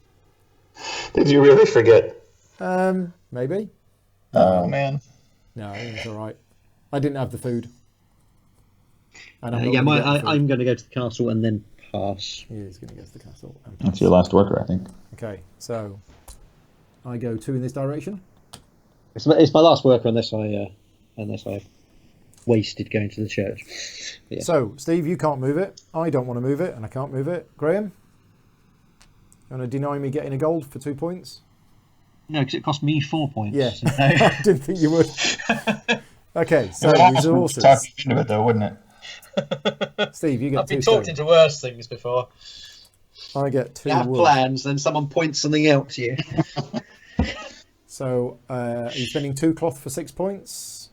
Did you really forget? Maybe. Oh, man. No, it's all right. I didn't have the food. And I'm not Yeah, gonna get the food. I'm going to go to the castle and then pass. He is going to go to the castle. And That's your last worker, I think. Okay, so I go 2 in this direction. It's my last worker unless I've wasted going to the church. Yeah. So, Steve, you can't move it. I don't want to move it, and I can't move it. Graham, you want to deny me getting a gold for 2 points? No, because it cost me 4 points. Yeah, So. I didn't think you would. Okay, so resources. Talk you into it, though, wouldn't it? Steve, you get I've 2 been stone. talked into worse things before. I get 2 You have wood. plans, then someone points something out to you. So, are you spending 2 cloth for 6 points?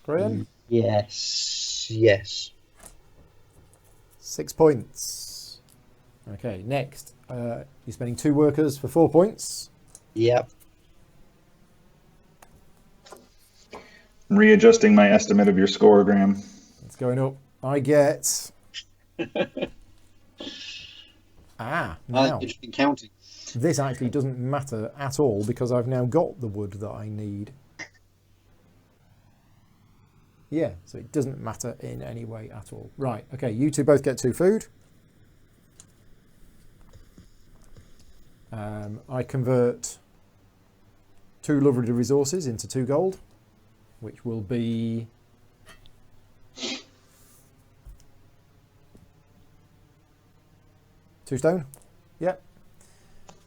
Graham? Yes. 6 points. Okay, next. You're spending 2 workers for 4 points. Yep. Readjusting my estimate of your score, Graham. It's going up. I get... now. You've been counting. This actually doesn't matter at all because I've now got the wood that I need. Yeah, so it doesn't matter in any way at all. Right, okay, you two both get 2 food. I convert 2 lovely resources into 2 gold, which will be... Two stone? Yep.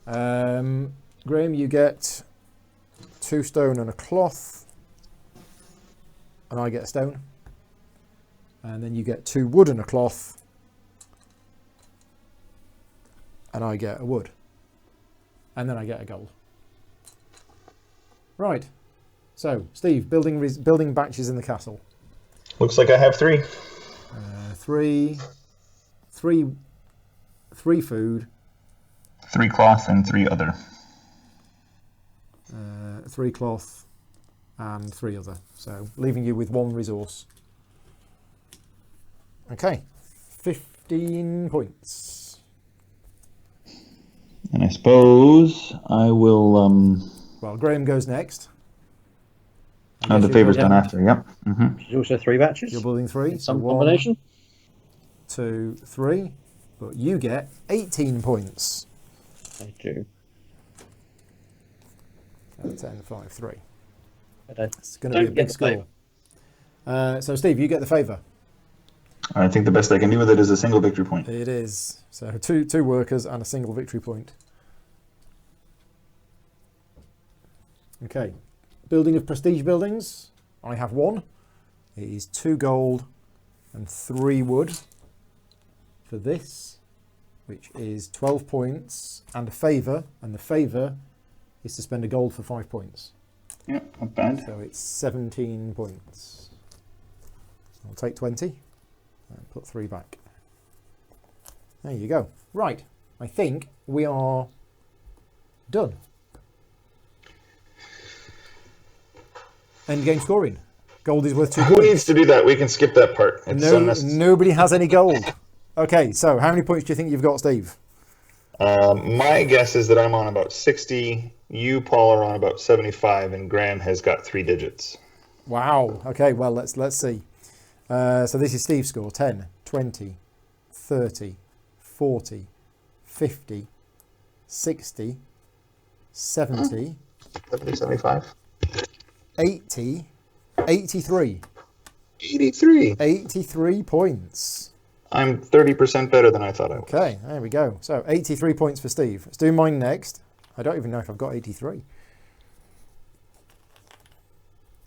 Graham, you get 2 stone and a cloth, and I get a stone. And then you get 2 wood and a cloth, and I get a wood. And then I get a gold. Right. So, Steve, building batches in the castle. Looks like I have 3. 3 food. 3 cloth and 3 other. 3 cloth and 3 other. So leaving you with 1 resource. Okay, 15 points. And I suppose I will... Well, Graham goes next. Oh, the favor's done after, yep. There's also 3 batches. You're building 3. Some so combination. 1, 2, 3. But you get 18 points. I do. 10, 5, 3. I It's going to be a big score. So, Steve, you get the favour. I think the best I can do with it is a single victory point. It is. So, two workers and a single victory point. Okay. Building of prestige buildings. I have 1. It is 2 gold and 3 wood for this, which is 12 points and a favour. And the favour is to spend a gold for 5 points. Yeah, not bad. So it's 17 points. I'll take 20 and put 3 back. There you go. Right. I think we are done. End game scoring. Gold is worth 2 Who points. needs to do that? We can skip that part. It's unnecessary. Nobody has any gold. Okay, so how many points do you think you've got, Steve? My guess is that I'm on about 60. You, Paul, are on about 75, and Graham has got 3 digits. Wow. Okay, well, let's see. So this is Steve's score. 10, 20, 30, 40, 50, 60, 70, 70, 75. 80, 83. 83. 83 points. I'm 30% better than I thought I was. Okay, there we go. So 83 points for Steve. Let's do mine next. I don't even know if I've got 83.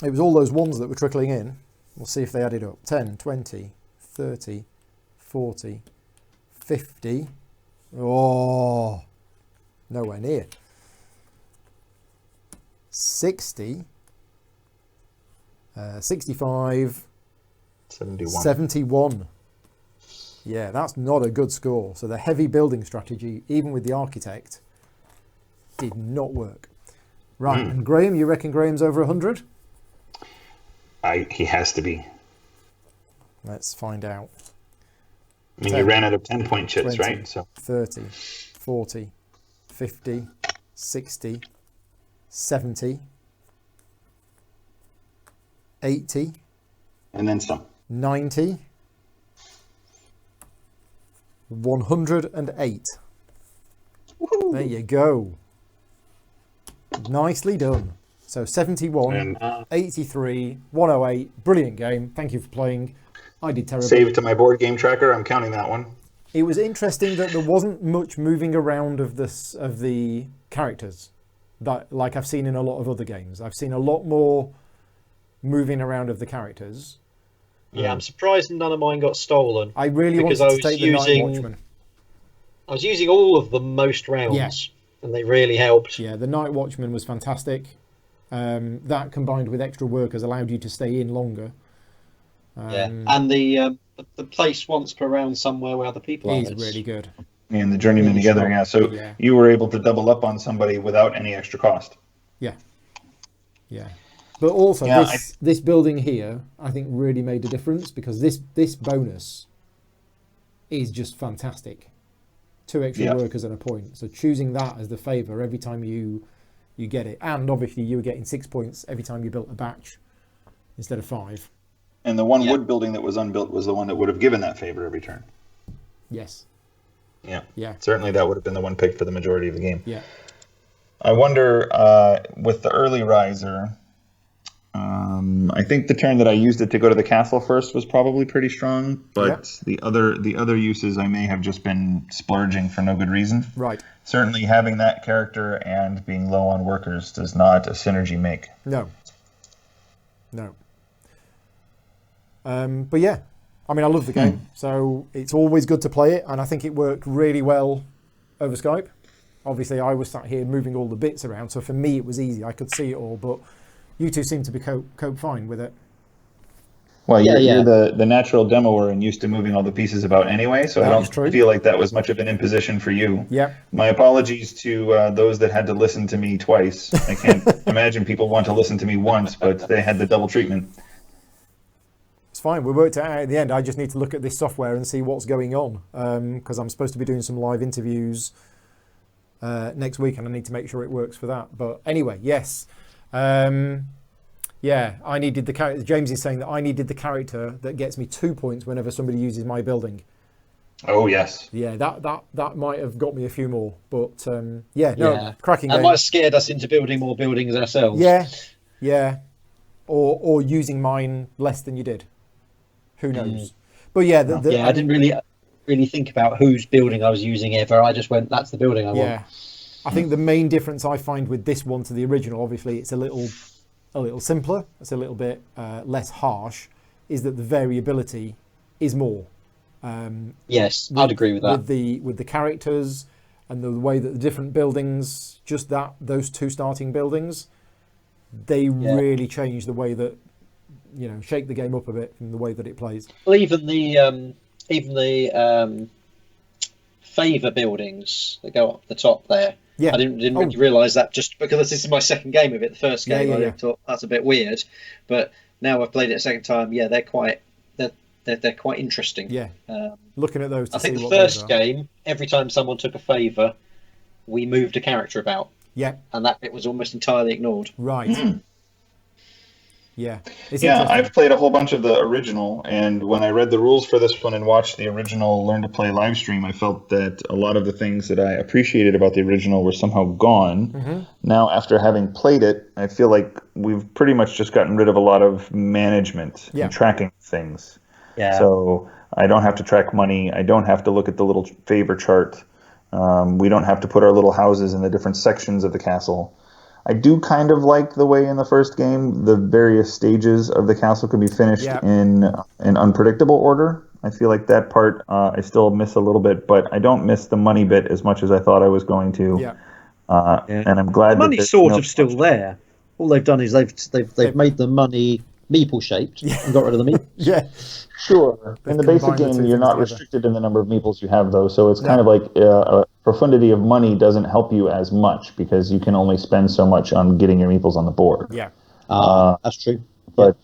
It was all those ones that were trickling in. We'll see if they added up. 10, 20, 30, 40, 50. Oh, nowhere near. 60, 65, 71. 71. Yeah, that's not a good score. So the heavy building strategy, even with the architect, did not work. Right, and Graham, you reckon Graham's over 100? He has to be. Let's find out. I mean, 10, you ran out of 10-point chits, 20, right? So 30, 40, 50, 60, 70, 80, And then some. 90. 108. Woohoo. There you go. Nicely done. So 71, And 83, 108. Brilliant game. Thank you for playing. I did terribly. save to my board game tracker. I'm counting that one. It was interesting that there wasn't much moving around of the characters that like I've seen in a lot of other games. I've seen a lot more moving around of the characters. Yeah, I'm surprised none of mine got stolen. I really Because wanted I to take was the Night using- Watchman. I was using all of them most rounds, and they really helped. Yeah, the Night Watchman was fantastic. That combined with extra workers allowed you to stay in longer. Yeah, and the place once per round somewhere where other people are. Is It's- really good. And the journeyman Really together, strong. yeah. So Yeah. you were able to double up on somebody without any extra cost. Yeah. But also Yeah, this building here, I think really made a difference because this bonus is just fantastic. 2 extra Yeah. workers and a point. So choosing that as the favour every time you get it, and obviously you were getting 6 points every time you built a batch instead of 5. And the one Yeah. wood building that was unbuilt was the one that would have given that favor every turn. Yes. Yeah. Yeah. Certainly that would have been the one picked for the majority of the game. Yeah. I wonder, with the early riser, I think the turn that I used it to go to the castle first was probably pretty strong, but the other uses I may have just been splurging for no good reason. Right. Certainly having that character and being low on workers does not a synergy make. No. But yeah, I mean, I love the game, so it's always good to play it, and I think it worked really well over Skype. Obviously, I was sat here moving all the bits around, so for me it was easy. I could see it all, but you two seem to be cope fine with it. Well, Yeah, you're yeah. the natural demoer and used to moving all the pieces about anyway, so I That is don't true. feel like that was much of an imposition for you. Yeah. My apologies to those that had to listen to me twice. I can't imagine people want to listen to me once, but they had the double treatment. It's fine. We worked it out at the end. I just need to look at this software and see what's going on because I'm supposed to be doing some live interviews next week, and I need to make sure it works for that. But anyway, yes. Yeah, I needed the character. James is saying that I needed the character that gets me 2 points whenever somebody uses my building. Oh, yes. Yeah, that might have got me a few more. But cracking That game. might have scared us into building more buildings ourselves. Yeah. Or using mine less than you did. Who knows? But yeah, I didn't really think about whose building I was using ever. I just went, that's the building I want. Yeah, I think the main difference I find with this one to the original, obviously, it's a little simpler. It's a little bit less harsh. Is that the variability is more? Yes, I'd agree with that. With the characters and the way that the different buildings, just those 2 starting buildings, they really change the way that shake the game up a bit from the way that it plays. Well, even the favour buildings that go up the top there. Yeah. I didn't really realise that just because this is my second game of it. The first game Yeah. I thought that's a bit weird, but now I've played it a second time. Yeah, they're quite interesting. Yeah. Looking at those to I think see the what those first are. game, every time someone took a favour, we moved a character about, Yeah. and that bit was almost entirely ignored. Right. Yeah. It's Yeah, interesting. I've played a whole bunch of the original, and when I read the rules for this one and watched the original Learn to Play live stream, I felt that a lot of the things that I appreciated about the original were somehow gone. Mm-hmm. Now, after having played it, I feel like we've pretty much just gotten rid of a lot of management Yeah. and tracking things. Yeah. So I don't have to track money. I don't have to look at the little favor chart. We don't have to put our little houses in the different sections of the castle. I do kind of like the way in the first game the various stages of the castle can be finished in an unpredictable order. I feel like that part I still miss a little bit, but I don't miss the money bit as much as I thought I was going to. Yeah. And I'm glad The money's there's sort no- of still there. All they've done is they've made the money meeple shaped and got rid of the meat. Yeah. Sure. In the basic combined the game, two you're things not together. restricted in the number of meeples you have, though. So it's kind of like profundity of money doesn't help you as much because you can only spend so much on getting your meeples on the board. Yeah. That's true. but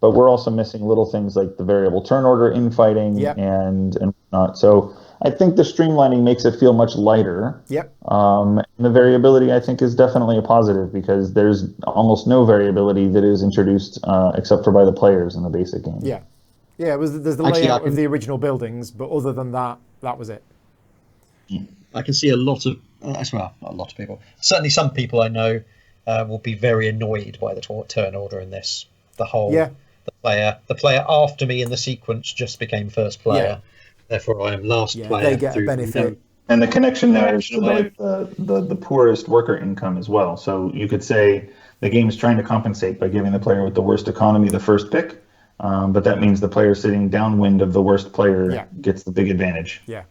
we're also missing little things like the variable turn order infighting Yep. and whatnot. So I think the streamlining makes it feel much lighter. Yep. And the variability, I think, is definitely a positive because there's almost no variability that is introduced except for by the players in the basic game. Yeah. Yeah, there's the Actually, layout of the original buildings, but other than that, that was it. I can see a lot of, as well, not a lot of people. Certainly, some people I know will be very annoyed by the turn order in this. The whole, Yeah. the player after me in the sequence just became first player. Yeah. Therefore, I am last Yeah, player. they get a through benefit. And the connection there is to Original like the poorest worker income as well. So you could say the game is trying to compensate by giving the player with the worst economy the first pick, but that means the player sitting downwind of the worst player gets the big advantage. Yeah.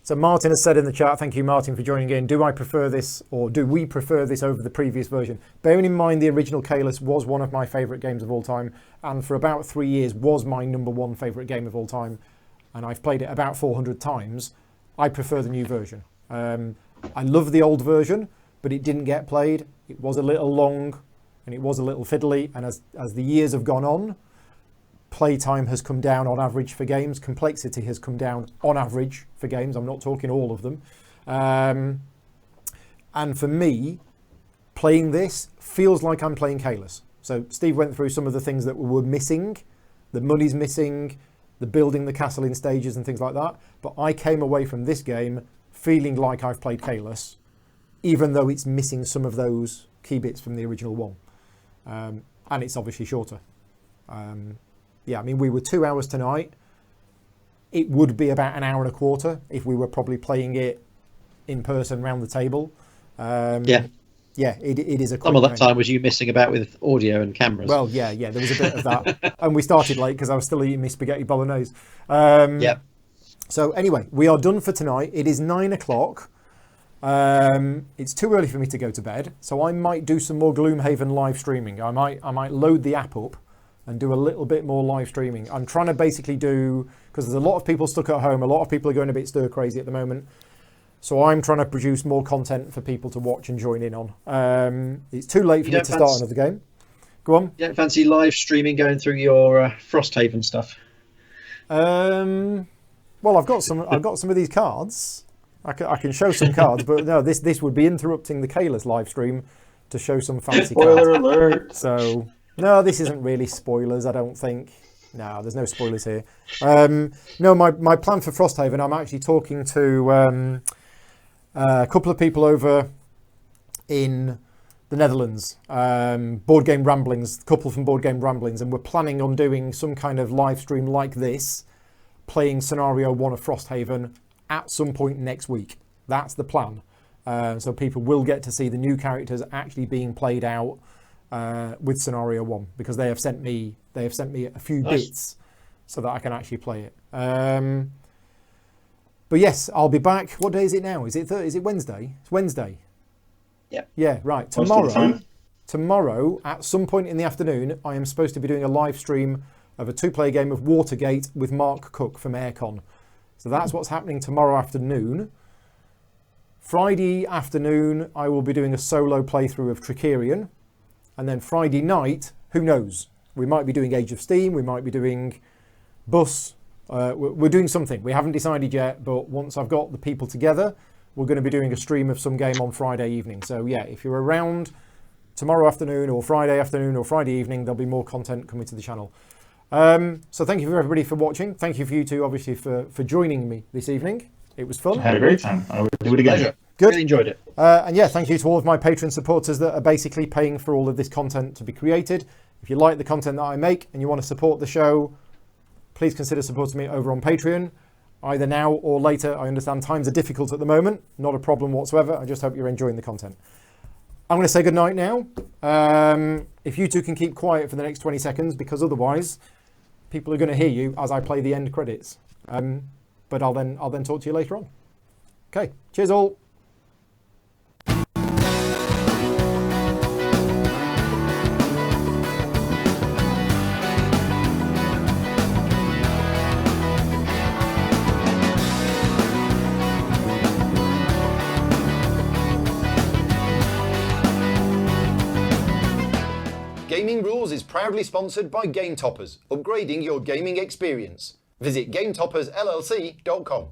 So Martin has said in the chat, thank you Martin for joining in, do I prefer this or do we prefer this over the previous version? Bearing in mind the original Caylus was one of my favourite games of all time and for about 3 years was my #1 favourite game of all time and I've played it about 400 times. I prefer the new version. I love the old version, but it didn't get played. It was a little long and it was a little fiddly, and as the years have gone on, playtime has come down on average for games. Complexity has come down on average for games. I'm not talking all of them. And for me, playing this feels like I'm playing Caylus. So Steve went through some of the things that were missing. The money's missing, the building the castle in stages and things like that. But I came away from this game feeling like I've played Caylus, even though it's missing some of those key bits from the original one. And it's obviously shorter. Yeah, I mean, we were 2 hours tonight. It would be about an hour and a quarter if we were probably playing it in person round the table. Yeah, it is a quick Some of that game. time was you messing about with audio and cameras. Well, yeah, there was a bit of that. And we started late because I was still eating my spaghetti bolognese. So anyway, we are done for tonight. It is 9 o'clock. It's too early for me to go to bed, so I might do some more Gloomhaven live streaming. I might load the app up and do a little bit more live streaming. I'm trying to basically do, because there's a lot of people stuck at home, a lot of people are going a bit stir crazy at the moment. So I'm trying to produce more content for people to watch and join in on. It's too late for me to start another game. Go on. You don't fancy live streaming going through your Frosthaven stuff? Well, I've got some of these cards. I can show some cards, but no, this would be interrupting the Caylus live stream to show some fancy cards. Spoiler alert! So no, this isn't really spoilers, I don't think. No, there's no spoilers here. No, my plan for Frosthaven, I'm actually talking to a couple of people over in the Netherlands, Board Game Ramblings, a couple from Board Game Ramblings, and we're planning on doing some kind of live stream like this, playing Scenario 1 of Frosthaven at some point next week. That's the plan. So people will get to see the new characters actually being played out with Scenario 1, because they have sent me a few bits so that I can actually play it. But yes, I'll be back. What day is it now? Is it Wednesday? It's Wednesday. Yeah. Yeah, right. Tomorrow, at some point in the afternoon, I am supposed to be doing a live stream of a 2-player game of Watergate with Mark Cook from Aircon. So that's what's happening tomorrow afternoon. Friday afternoon, I will be doing a solo playthrough of Tricerion. And then Friday night, who knows? We might be doing Age of Steam, we might be doing Bus. We're doing something. We haven't decided yet, but once I've got the people together, we're going to be doing a stream of some game on Friday evening. So yeah, if you're around tomorrow afternoon or Friday evening, there'll be more content coming to the channel. So thank you for everybody for watching. Thank you for you two, obviously, for joining me this evening. It was fun. I had a great time. I would do it again. Pleasure. Good. Really enjoyed it. And yeah, thank you to all of my Patreon supporters that are basically paying for all of this content to be created. If you like the content that I make and you want to support the show, please consider supporting me over on Patreon, either now or later. I understand times are difficult at the moment. Not a problem whatsoever. I just hope you're enjoying the content. I'm going to say goodnight now. If you two can keep quiet for the next 20 seconds, because otherwise people are going to hear you as I play the end credits. But I'll then talk to you later on. Okay, cheers all. Gaming Rules is proudly sponsored by Game Toppers, upgrading your gaming experience. Visit GameToppersLLC.com.